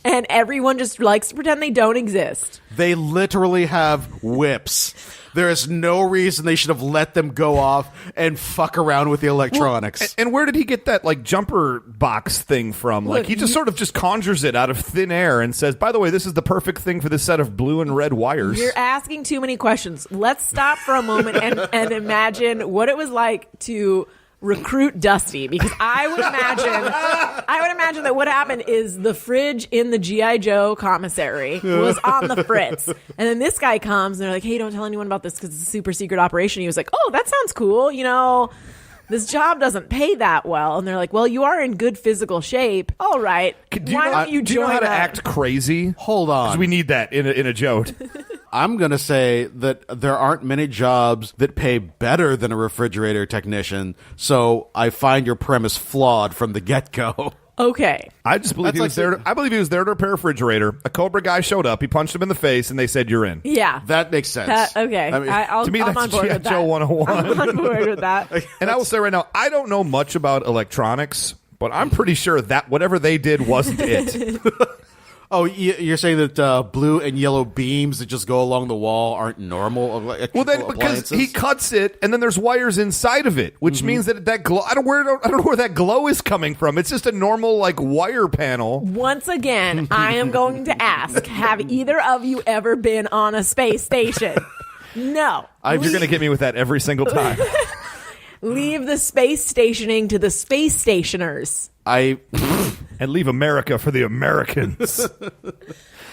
And everyone just likes to pretend they don't exist. They literally have whips. There is no reason they should have let them go off and fuck around with the electronics. And where did he get that like jumper box thing from? Like Look, he just sort of just conjures it out of thin air and says, "By the way, this is the perfect thing for this set of blue and red wires." You're asking too many questions. Let's stop for a moment and imagine what it was like to recruit Dusty, because I would imagine that what happened is the fridge in the G.I.Joe commissary was on the fritz, and then this guy comes and they're like, "Hey, don't tell anyone about this because it's a super secret operation." He was like, "Oh, that sounds cool. You know, this job doesn't pay that well." And they're like, "Well, you are in good physical shape. All right, why don't you do you know join how to up?" act crazy? Hold on. Because we need that in a Joe. I'm going to say that there aren't many jobs that pay better than a refrigerator technician, so I find your premise flawed from the get-go. Okay. I just believe That's he was like there. I believe he was there to repair a refrigerator. A Cobra guy showed up. He punched him in the face, and they said, "You're in." Yeah. That makes sense. Okay. I mean, to me, I'm that's on board G.I. with that. Joe 101. I'm on board with that. And I will say right now, I don't know much about electronics, but I'm pretty sure that whatever they did wasn't it. Oh, you're saying that blue and yellow beams that just go along the wall aren't normal? Well, then because he cuts it, and then there's wires inside of it, which means that glow. I don't know where that glow is coming from. It's just a normal like wire panel. Once again, I am going to ask, have either of you ever been on a space station? No. You're going to get me with that every single time. Leave the space stationing to the space stationers. And leave America for the Americans.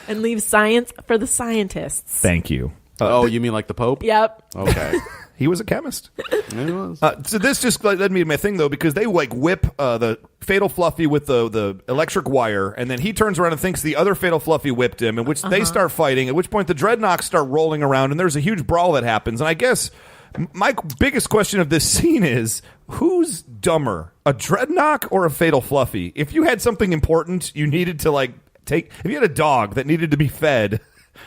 And leave science for the scientists. Thank you. You mean like the Pope? Yep. Okay. He was a chemist. He was. So this just led me to my thing, though, because they whip the Fatal Fluffy with the electric wire, and then he turns around and thinks the other Fatal Fluffy whipped him, in which they start fighting, at which point the Dreadnoks start rolling around, and there's a huge brawl that happens. And I guess my biggest question of this scene is, who's dumber, a Dreadnok or a Fatal Fluffy? If you had something important you needed to, if you had a dog that needed to be fed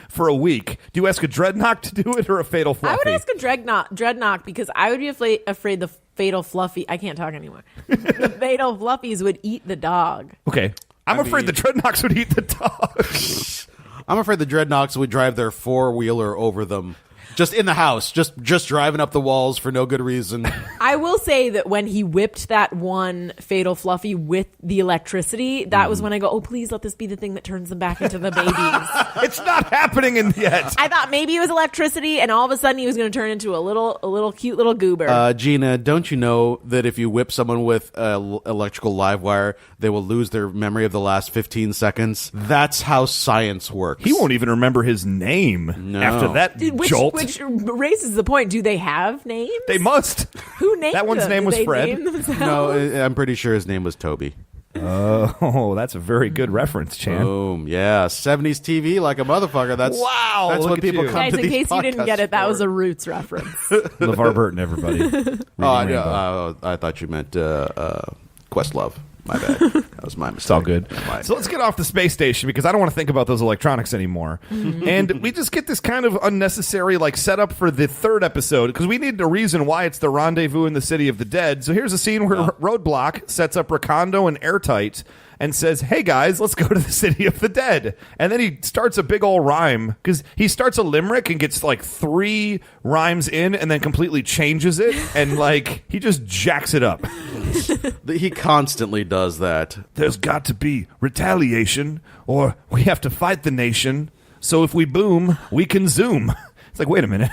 for a week, do you ask a Dreadnok to do it or a Fatal Fluffy? I would ask a Dreadnok because I would be afraid the Fatal Fluffy. I can't talk anymore. The Fatal Fluffies would eat the dog. Okay. I'm afraid the Dreadnoks would eat the dog. I'm afraid the Dreadnoks would drive their four-wheeler over them. Just in the house, just driving up the walls for no good reason. I will say that when he whipped that one Fatal Fluffy with the electricity, that was when I go, oh, please let this be the thing that turns them back into the babies. It's not happening yet. I thought maybe it was electricity, and all of a sudden he was going to turn into a little cute little goober. Gina, don't you know that if you whip someone with electrical live wire, they will lose their memory of the last 15 seconds? That's how science works. He won't even remember his name after that jolt. Which raises the point, do they have names? They must. Who named that one's them? name Did was they Fred. name themselves? No, I'm pretty sure his name was Toby. Oh, that's a very good reference, Chan. Boom, yeah, 70s TV like a motherfucker. That's look what at people you. come Guys, to in these case you didn't podcasts get it, that for. was a Roots reference. LeVar Burton, everybody. I thought you meant Questlove. My bad. That was my mistake. It's all good. Yeah, So let's get off the space station because I don't want to think about those electronics anroanymore. And we just get this kind of unnecessary setup for the third episode because we need a reason why it's the rendezvous in the city of the dead. So here's a scene where Roadblock sets up Recondo and Airtight and says, hey guys, let's go to the city of the dead. And then he starts a big old rhyme because he starts a limerick and gets 3 rhymes in and then completely changes it. And he just jacks it up. He constantly does that. There's got to be retaliation or we have to fight the nation. So if we boom, we can zoom. It's wait a minute.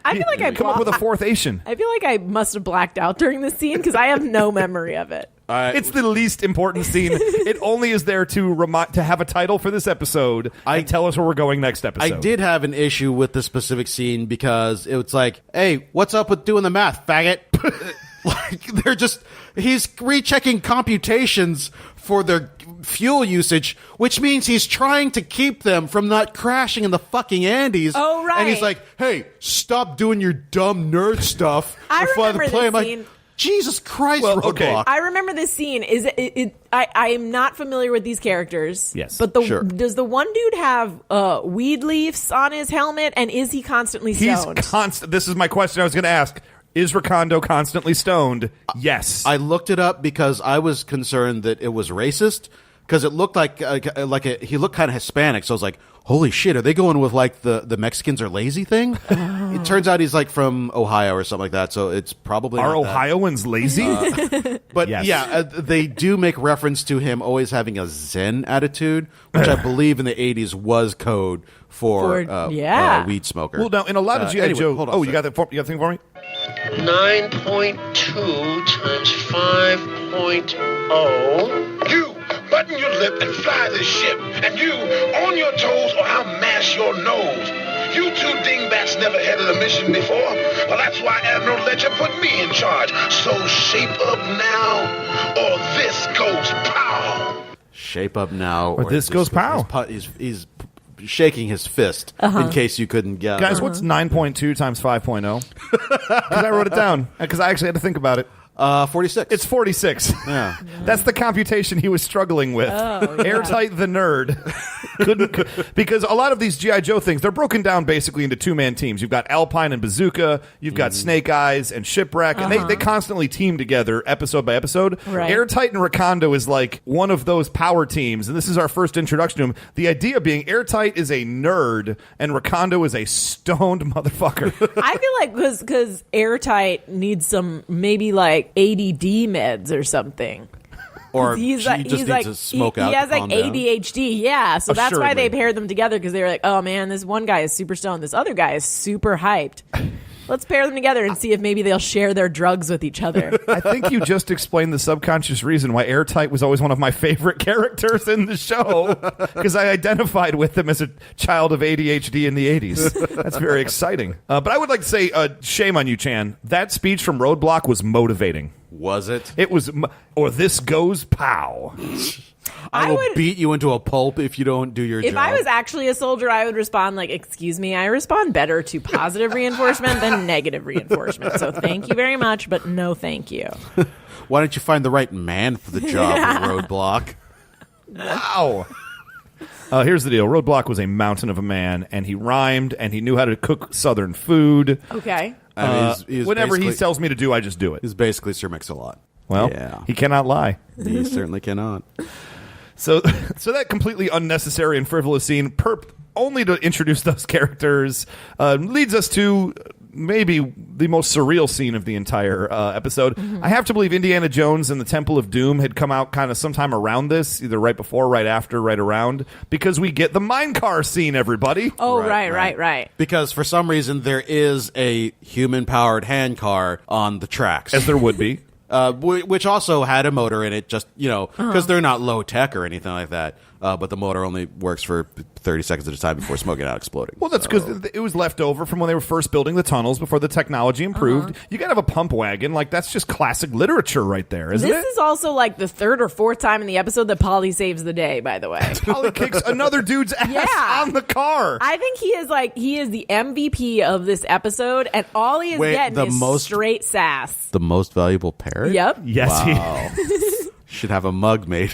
I feel like I come up with a fourth Asian. I feel like I must have blacked out during this scene because I have no memory of it. It's the least important scene. It only is there to have a title for this episode and tell us where we're going next episode. I did have an issue with the specific scene because it was hey, what's up with doing the math, faggot? He's rechecking computations for their fuel usage, which means he's trying to keep them from not crashing in the fucking Andes. Oh, right. And he's like, hey, stop doing your dumb nerd stuff. I before remember the plane. this I'm scene. like, Jesus Christ, Well, Roadblock. okay. I remember this scene. I am not familiar with these characters. Yes, but sure. Does the one dude have weed leaves on his helmet, and is he constantly stoned? He's constant. This is my question I was going to ask. Is Recondo constantly stoned? Yes. I looked it up because I was concerned that it was racist because it looked he looked kind of Hispanic. So I was like, holy shit, are they going with the Mexicans are lazy thing? It turns out he's from Ohio or something like that. So it's probably Are not that. Ohioans lazy? But Yes. yeah, they do make reference to him always having a Zen attitude, which I believe in the 80s was code for weed smoker. Well, now in a lot of G.I. anyway, Joe. hold on Oh, a you got the thing for me? 9.2 times 5.0. You, button your lip and fly this ship. And you, on your toes or I'll mash your nose. You two dingbats never headed a mission before. Well, that's why Admiral Ledger put me in charge. So shape up now, or this goes pow. Shape up now, Or this goes pow. He's shaking his fist in case you couldn't get. Guys, what's 9.2 times 5.0? Because I wrote it down. Because I actually had to think about it. 46. It's 46. Yeah. That's the computation he was struggling with. Airtight the nerd. Couldn't because a lot of these G.I. Joe things, they're broken down basically into two-man teams. You've got Alpine and Bazooka, you've got Snake Eyes and Shipwreck, and they constantly team together episode by episode. Right. Airtight and Recondo is one of those power teams, and this is our first introduction to him. The idea being Airtight is a nerd and Recondo is a stoned motherfucker. I feel like because Airtight needs some maybe ADD meds or something. Or He's she just needs to smoke out. He has to calm down. ADHD, yeah. So that's why Assuredly. they paired them together because they were like, oh man, this one guy is super stoned, this other guy is super hyped. Let's pair them together and see if maybe they'll share their drugs with each other. I think you just explained the subconscious reason why Airtight was always one of my favorite characters in the show, because I identified with him as a child of ADHD in the 80s. That's very exciting. But I would like to say, shame on you, Chan. That speech from Roadblock was motivating. Was it? It was, or this goes pow. I will beat you into a pulp if you don't do your job. If I was actually a soldier, I would respond like, excuse me, I respond better to positive reinforcement than negative reinforcement. So thank you very much, but no thank you. Why don't you find the right man for the job of Roadblock? Wow. Here's the deal. Roadblock was a mountain of a man, and he rhymed, and he knew how to cook Southern food. Okay. He's Whatever he basically- tells me to do, I just do it. He's basically Sir Mix-a-Lot. Well, yeah. he cannot lie. He certainly cannot. So that completely unnecessary and frivolous scene, only to introduce those characters, leads us to maybe the most surreal scene of the entire episode. Mm-hmm. I have to believe Indiana Jones and the Temple of Doom had come out kind of sometime around this, either right before, right after, right around, because we get the minecar scene, everybody. Oh, right. Because for some reason there is a human-powered hand car on the tracks. As there would be. Which also had a motor in it, just, because they're not low-tech or anything like that. But the motor only works for 30 seconds at a time before smoking out exploding. Well, that's because it was left over from when they were first building the tunnels before the technology improved. You got to have a pump wagon. Like, that's just classic literature right there, isn't it? This is also like the third or fourth time in the episode that Polly saves the day, by the way. Polly kicks another dude's ass on the car. I think he is the MVP of this episode, and all he is getting is straight sass. The most valuable parrot? Yep. Yes, wow. Should have a mug made.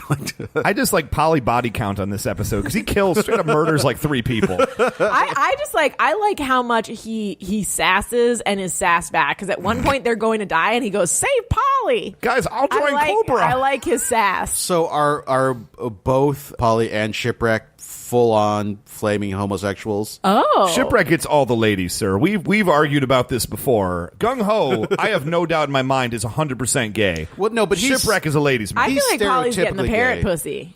I just like Polly body count on this episode because he kills, straight up murders like 3 people. I like how much he sasses and is sassed back, because at one point they're going to die and he goes, "Save Polly, guys! I'll join Cobra." I like his sass. So are both Polly and Shipwreck full-on flaming homosexuals? Oh, Shipwreck gets all the ladies, sir. We've argued about this before. Gung Ho, I have no doubt in my mind, is 100% gay. Well, no, but Shipwreck is a ladies' man. I feel like Polly's getting the stereotypically parrot gay. pussy.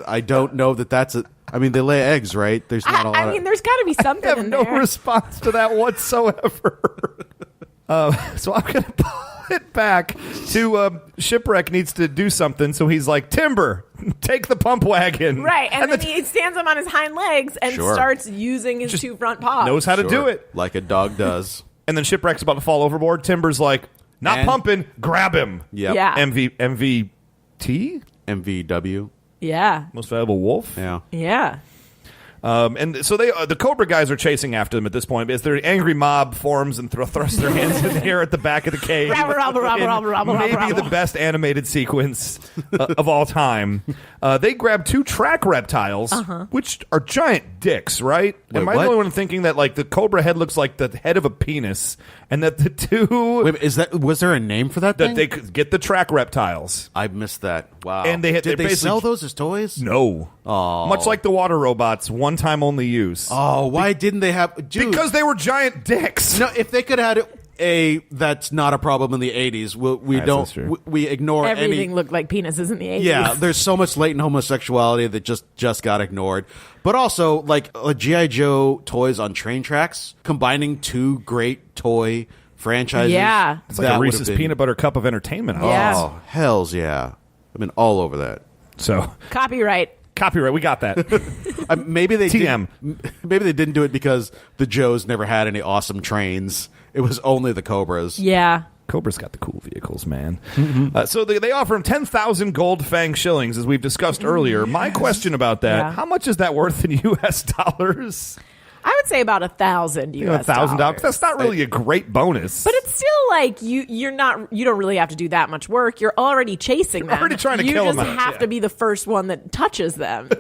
I don't know that's a... I mean, they lay eggs, right? There's not a lot I mean, there's got to be something I have in no there. response to that whatsoever. So I'm going to pull it back to Shipwreck needs to do something. So he's like, Timber, take the pump wagon. Right, and then he stands up on his hind legs and Sure. starts using his 2 front paws. knows how to do it. like a dog does. And then Shipwreck's about to fall overboard. Timber's like, not And- pumping, grab him. Yep. Yeah. MVT? MVW. Yeah. Most valuable wolf? Yeah. Yeah. And so they, the Cobra guys are chasing after them at this point as their angry mob forms and thrust their hands in the air at the back of the cave. Rabble, rabble, rabble, In rabble, rabble, maybe rabble. the best animated sequence of all time. They grab 2 track reptiles, which are giant dicks, right? Wait, Am I what? the only one thinking that like the Cobra head looks like the head of a penis, and that the 2 Wait, was there a name for that that thing? they could get the track reptiles? I missed that. Wow. And they Did they basically sell those as toys? No. Oh. Much like the water robots, one time only use. Oh, why didn't they have... Dude, Because they were giant dicks. no, if they could have had that's not a problem in the 80s. That's true. We ignore Everything any... looked like penises in the 80s. Yeah, there's so much latent homosexuality that just got ignored. But also, like, G.I. Joe toys on train tracks, combining 2 great toy franchises. Yeah. It's like that a would Reese's have been- peanut butter cup of entertainment. Yeah. Oh, hells yeah. I've been all over that. So, Copyright. copyright, we got that. Maybe they TM. Maybe they didn't do it because the Joes never had any awesome trains. It was only the Cobras. Yeah. Cobra's got the cool vehicles, man. So they offer him 10,000 gold fang shillings, as we've discussed earlier. My question about that, Yeah. how much is that worth in U.S. dollars? I would say about $1,000 US $1,000. That's not really a great bonus. But it's still like you don't really have to do that much work. You're already chasing them. already trying to you kill just them. have to be the first one that touches them.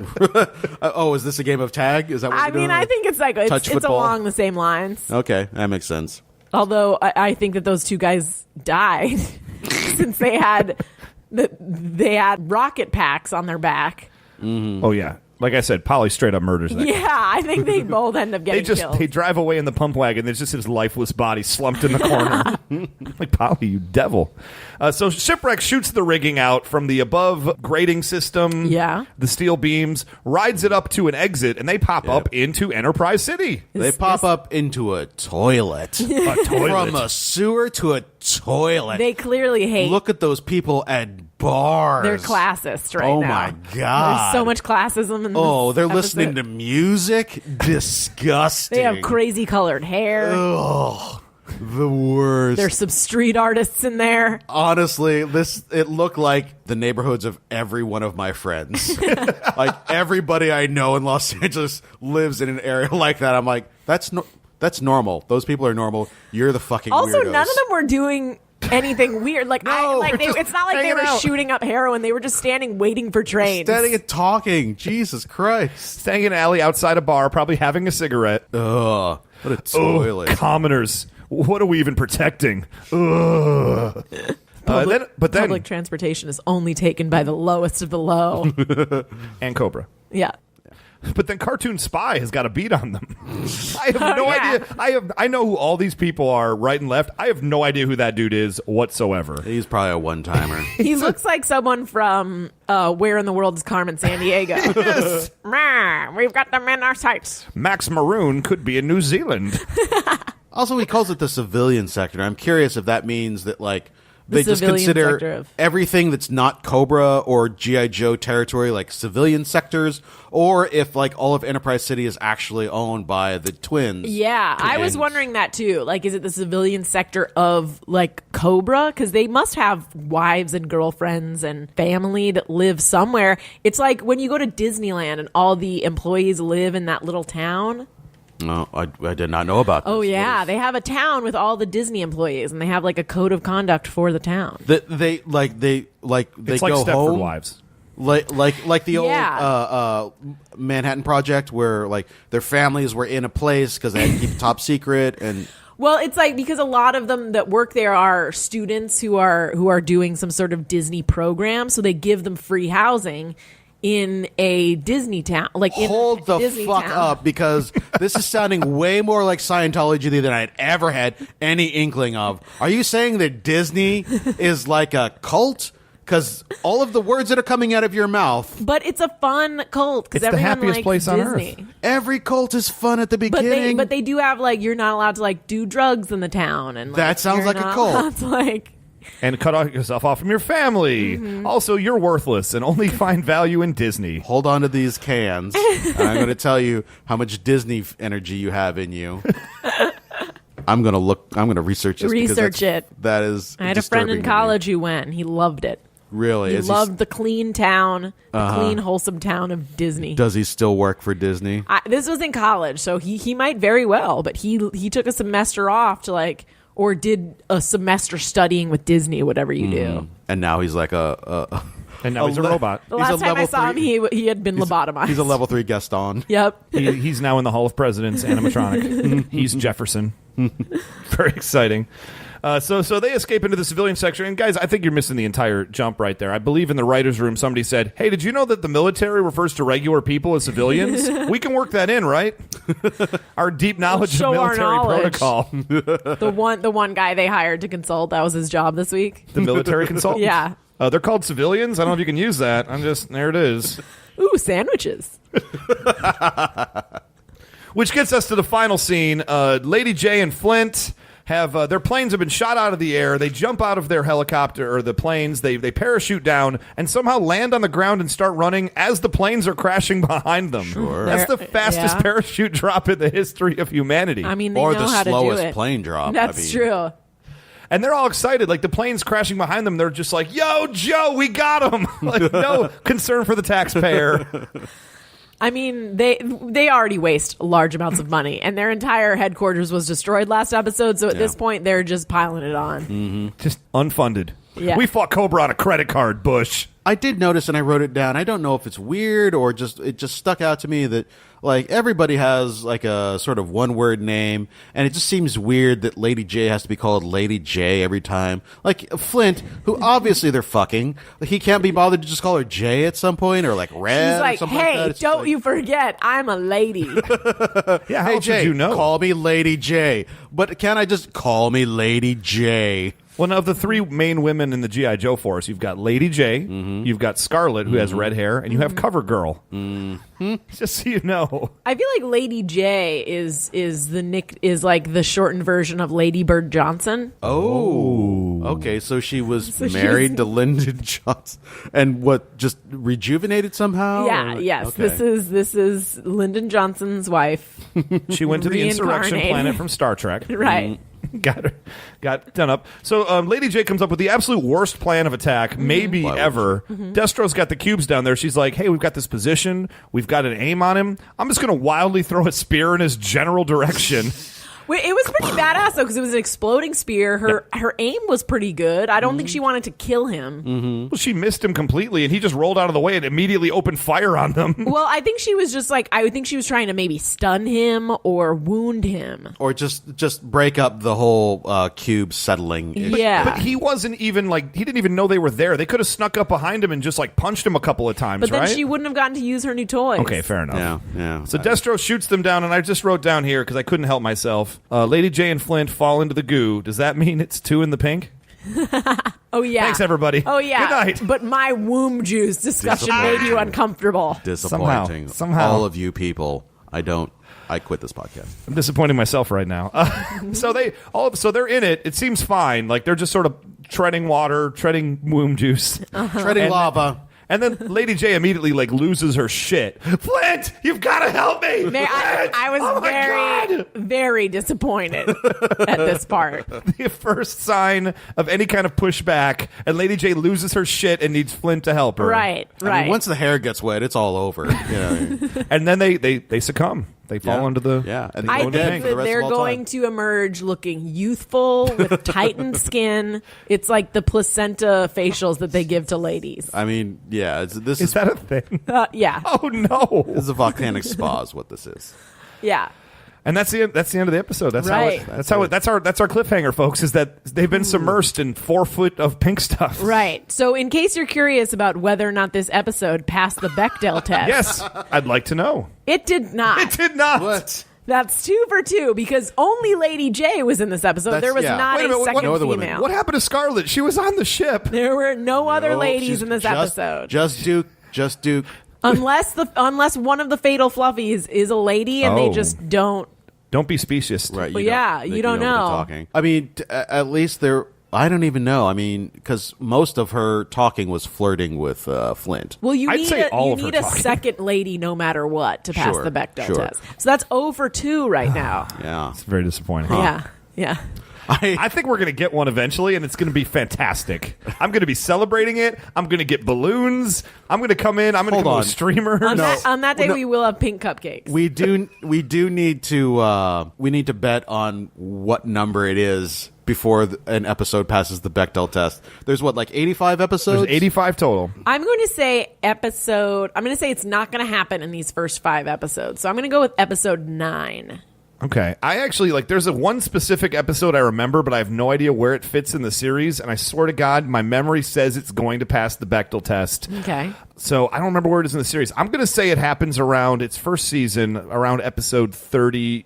Is this a game of tag? Is that what I we're doing? mean, I think it's like Touch it's football? along the same lines. Okay, that makes sense. Although I think that those 2 guys died since they had rocket packs on their back. Oh, yeah. Like I said, Polly straight up murders that guy. Yeah, I think they both end up getting killed. They drive away in the pump wagon. There's just his lifeless body slumped in the corner. Like, Polly, you devil. So Shipwreck shoots the rigging out from the above grading system. Yeah. The steel beams, rides it up to an exit, and they pop up into Enterprise City. They pop up into a toilet. A toilet. From a sewer to a toilet. They clearly hate. Look at those people at bars. They're classist right Oh now. my God. There's so much classism in this they're episode. listening to music? Disgusting. They have crazy colored hair. Oh, the worst. There's some street artists in there. Honestly, it looked like the neighborhoods of every one of my friends. Like, everybody I know in Los Angeles lives in an area like that. I'm like, that's normal. Those people are normal. You're the fucking Also, weirdos. none of them were doing anything weird. Like, it's not like they hanging were out. shooting up heroin. They were just standing waiting for trains. Standing and talking. Jesus Christ. Staying in an alley outside a bar, probably having a cigarette. Ugh. What a toilet. Commoners. What are we even protecting? Ugh. Public transportation is only taken by the lowest of the low. And Cobra. Yeah. But then Cartoon Spy has got a beat on them. I have no yeah. idea. I know who all these people are right and left. I have no idea who that dude is whatsoever. He's probably a one-timer. He looks like someone from Where in the World is Carmen Sandiego? Yes. We've got them in our sights. Max Maroon could be in New Zealand. Also, he calls it the civilian sector. I'm curious if that means that, like, they just civilian sector consider of- everything that's not Cobra or G.I. Joe territory like civilian sectors, or if, like, all of Enterprise City is actually owned by the twins. Yeah, I was wondering that too. Like, is it the civilian sector of, like, Cobra? Because they must have wives and girlfriends and family that live somewhere. It's like when you go to Disneyland and all the employees live in that little town. No, I did not know about this. Oh, yeah. They have a town with all the Disney employees, and they have, like, a code of conduct for the town. They It's go like Stepford home. Wives. Like the Yeah. old Manhattan Project, where, like, their families were in a place because they had to keep it top secret. And Well, it's like because a lot of them that work there are students who are doing some sort of Disney program, so they give them free housing in a Disney town. Like, hold the Disney fuck town. up, because this is sounding way more like Scientology than I'd ever had any inkling of. Are you saying that Disney is like a cult? Because all of the words that are coming out of your mouth, But it's a fun cult because It's the everyone happiest likes place on Disney. earth. every cult is fun at the beginning. But they do have, like, you're not allowed to, like, do drugs in the town, and, like, That sounds you're like a not cult. allowed to, like, And cut yourself off from your family. Mm-hmm. Also, you're worthless and only find value in Disney. Hold on to these cans, and I'm going to tell you how much Disney energy you have in you. I'm going to research this. because Research it. That is I had a friend in disturbing to me. college who went. He loved it. Really? He Is loved the clean town, the clean, wholesome town of Disney. Does he still work for Disney? This was in college, so he might very well, but he took a semester off to, like, or did a semester studying with Disney, whatever you do. And now he's like a And now he's a robot. The He's a last time I level saw him, 3 he had been lobotomized. He's a level 3 Gaston. Yep. He's now in the Hall of Presidents animatronic. He's Jefferson. Very exciting. So they escape into the civilian section. And guys, I think you're missing the entire jump right there. I believe in the writer's room somebody said, hey, did you know that the military refers to regular people as civilians? We can work that in, right? Our deep knowledge Show of our military knowledge. protocol. The one guy they hired to consult, that was his job this week. The military consultant? Yeah. They're called civilians. I don't know if you can use that. There it is. Ooh, sandwiches. Which gets us to the final scene. Lady J and Flint have their planes have been shot out of the air. They jump out of their helicopter or the planes. They parachute down and somehow land on the ground and start running as the planes are crashing behind them. Sure. That's the fastest Yeah. parachute drop in the history of humanity. I mean, they Or know the how to do slowest it. plane drop. That's true. And they're all excited. Like, the plane's crashing behind them. They're just like, yo, Joe, we got him. Like, no concern for the taxpayer. I mean, they already waste large amounts of money, and their entire headquarters was destroyed last episode. So at this point, they're just piling it on. Just unfunded. Yeah. We fought Cobra on a credit card, Bush. I did notice, and I wrote it down. I don't know if it's weird or it just stuck out to me that Like, everybody has, like, a sort of one-word name, and it just seems weird that Lady J has to be called Lady J every time. Like, Flint, who obviously they're fucking, he can't be bothered to just call her J at some point, or, like, Red She's like, or something hey, like that. It's just don't like, you forget, I'm a lady. Yeah, how hey, else J, would you know? call me Lady J. But can't I just call me Lady J? Well, now, of the three main women in the G.I. Joe force, you've got Lady J, you've got Scarlet, who has red hair, and you have Cover Girl. Just so you know. I feel like Lady J is like the shortened version of Lady Bird Johnson. Oh. Okay, so she was married to Lyndon Johnson. And what, just rejuvenated somehow? Yeah, Or- yes. okay. This is Lyndon Johnson's wife. She went to the Insurrection Reincarnated. Planet from Star Trek. Right. Got done up. So Lady J comes up with the absolute worst plan of attack, maybe Why would ever. Destro's got the cubes down there. She's like, hey, we've got this position. We've got an aim on him. I'm just going to wildly throw a spear in his general direction. Wait, it was pretty badass though because it was an exploding spear. Her aim was pretty good. I don't think she wanted to kill him. Well, she missed him completely, and he just rolled out of the way and immediately opened fire on them. Well, I think she was just like I would think she was trying to maybe stun him or wound him. Or just break up the whole cube settling issue. Yeah. But he wasn't even like, he didn't even know they were there. They could have snuck up behind him and just like punched him a couple of times, But then right? she wouldn't have gotten to use her new toys. Okay, fair enough. Yeah. So Destro shoots them down, and I just wrote down here because I couldn't help myself. Lady J and Flint fall into the goo. Does that mean it's 2 in the pink? Oh yeah. Thanks, everybody. Oh yeah. Good night. But my womb juice discussion made you uncomfortable. Disappointing. Somehow. All of you people. I quit this podcast. I'm disappointing myself right now. So they're in it. It seems fine. Like they're just sort of treading water, treading womb juice, Treading lava. And then Lady J immediately like loses her shit. Flint, you've got to help me. Man, Flint! I was Oh my very, God! very disappointed at this part. The first sign of any kind of pushback, and Lady J loses her shit and needs Flint to help her. Right. I mean, once the hair gets wet, it's all over. And then they succumb. They fall into the And they I go into think pink. that rest they're of all going time. to emerge looking youthful with tightened skin. It's like the placenta facials that they give to ladies. I mean, yeah. This Is is that a thing? Yeah. Oh no! this is a volcanic spa is what this is. Yeah. And that's the end of the episode. That's Right. how that's our cliffhanger, folks. Is that they've been submersed in 4 foot of pink stuff. Right. So, in case you're curious about whether or not this episode passed the Bechdel test, Yes, I'd like to know. it did not. It did not. What? That's 2 for 2 because only Lady J was in this episode. That's- There was yeah. not Wait a a minute, second no other female. women. What happened to Scarlet? She was on the ship. There were no other Nope, ladies she's in this just- episode. Just Duke. Unless one of the fatal fluffies is a lady and Oh. they just don't. Don't be specious. Right. Well, yeah, you don't what they're know. Talking. I mean, at least they're. I don't even know. I mean, because most of her talking was flirting with Flint. Well, you I'd need say a, all you of her need a talking. second lady no matter what to pass Sure, the Bechdel sure. test. So that's 0 for 2 right now. Yeah. It's very disappointing. Yeah. I think we're going to get one eventually, and it's going to be fantastic. I'm going to be celebrating it. I'm going to get balloons. I'm going to come in. I'm going to Hold come on. with streamers. On that day, no. we will have pink cupcakes. We do need to bet on what number it is before an episode passes the Bechdel test. There's what, like 85 episodes? There's 85 total. I'm going to say it's not going to happen in these first 5 episodes. So I'm going to go with episode 9. Okay. I actually, there's one specific episode I remember, but I have no idea where it fits in the series, and I swear to God, my memory says it's going to pass the Bechdel test. Okay. So I don't remember where it is in the series. I'm going to say it happens around its first season, around episode 45,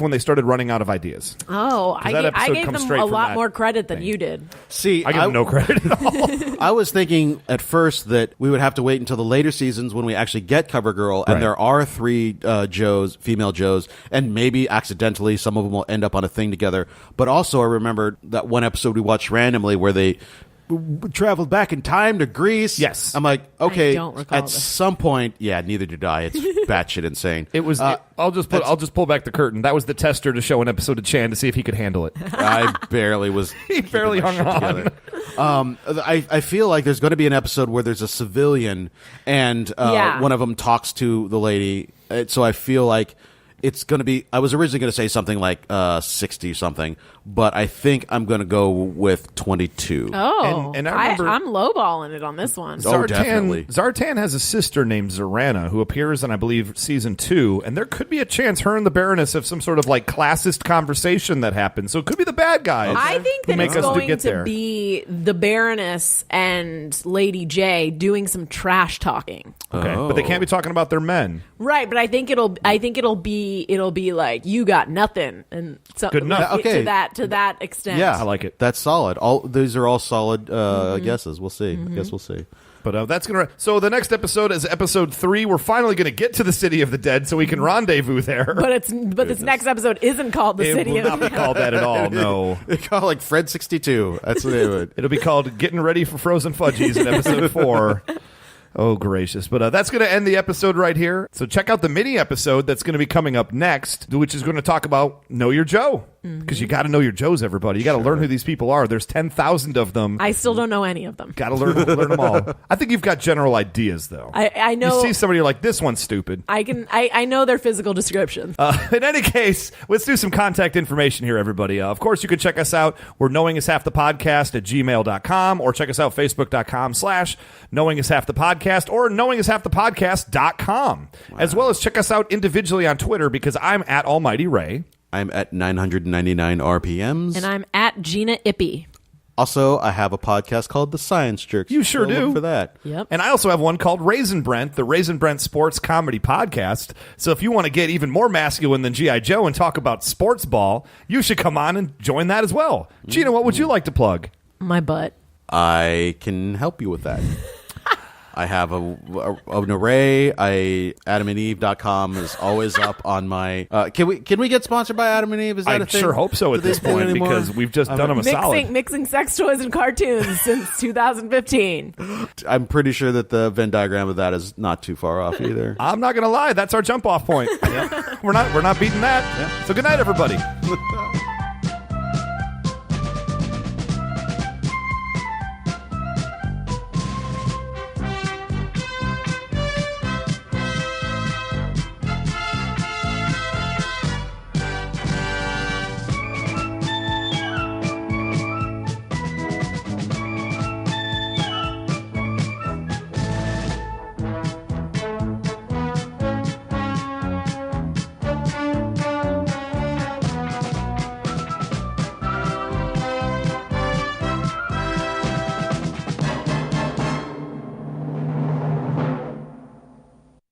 when they started running out of ideas. Oh, that I episode gave comes them straight a from lot that more credit than thing. you did. See, I give them no credit at all. I was thinking at first that we would have to wait until the later seasons when we actually get CoverGirl, and Right. there are 3 Joes, female Joes, and maybe accidentally some of them will end up on a thing together. But also I remember that one episode we watched randomly where they traveled back in time to Greece. Yes. I'm like, okay, I don't recall at this. some point, yeah, neither did I. It's batshit insane. It was. I'll just pull back the curtain. That was the tester to show an episode of Chan to see if he could handle it. I barely was. He barely keeping my hung shit together. I feel like there's going to be an episode where there's a civilian and Yeah. one of them talks to the lady. So I feel like it's going to be, I was originally going to say something like 60 something, but I think I'm going to go with 22. Oh, And I remember- I'm lowballing it on this one. definitely. Zartan has a sister named Zorana who appears in, I believe, season 2, and there could be a chance her and the Baroness have some sort of like classist conversation that happens. So it could be the bad guys. I think who that make it's us going get to there. be the Baroness and Lady J doing some trash talking. Okay, but they can't be talking about their men. Right, but I think it'll be like you got nothing and so, Good enough. Okay. to that extent. Yeah, I like it. That's solid. These are all solid guesses. We'll see. I guess we'll see. But that's gonna. So the next episode is episode 3. We're finally gonna get to the City of the Dead, so we can rendezvous there. But this next episode isn't called the it City will of not be called that at all. No, They call it like Fred 62. That's what they would. it'll be called Getting Ready for Frozen Fudgies in episode 4. Oh, gracious. But that's going to end the episode right here. So check out the mini episode that's going to be coming up next, which is going to talk about Know Your Joe. Because you got to know your Joes, everybody. You got to learn who these people are. There's 10,000 of them. I still don't know any of them. Got to learn them all. I think you've got general ideas, though. I know. You see somebody, you're like, this one's stupid. I know their physical descriptions. In any case, let's do some contact information here, everybody. Of course, you can check us out. We're knowingishalfthepodcast at gmail.com, or check us out facebook.com/knowingishalfthepodcast or knowingishalfthepodcast.com. As well as check us out individually on Twitter, because I'm at Almighty Ray. I'm at 999 RPMs. And I'm at Gina Ippy. Also, I have a podcast called The Science Jerks. You sure So look do. for that. Yep. And I also have one called Raisin Brent, the Raisin Brent Sports Comedy Podcast. So if you want to get even more masculine than G.I. Joe and talk about sports ball, you should come on and join that as well. Gina, what would you like to plug? My butt. I can help you with that. I have an array. AdamandEve.com is always up on my. Can we get sponsored by Adam and Eve? Is that I a thing? sure hope so at Do they this do it point, anymore? because we've just done them a solid. Mixing sex toys and cartoons since 2015. I'm pretty sure that the Venn diagram of that is not too far off either. I'm not going to lie. That's our jump off point. We're not beating that. So good night, everybody.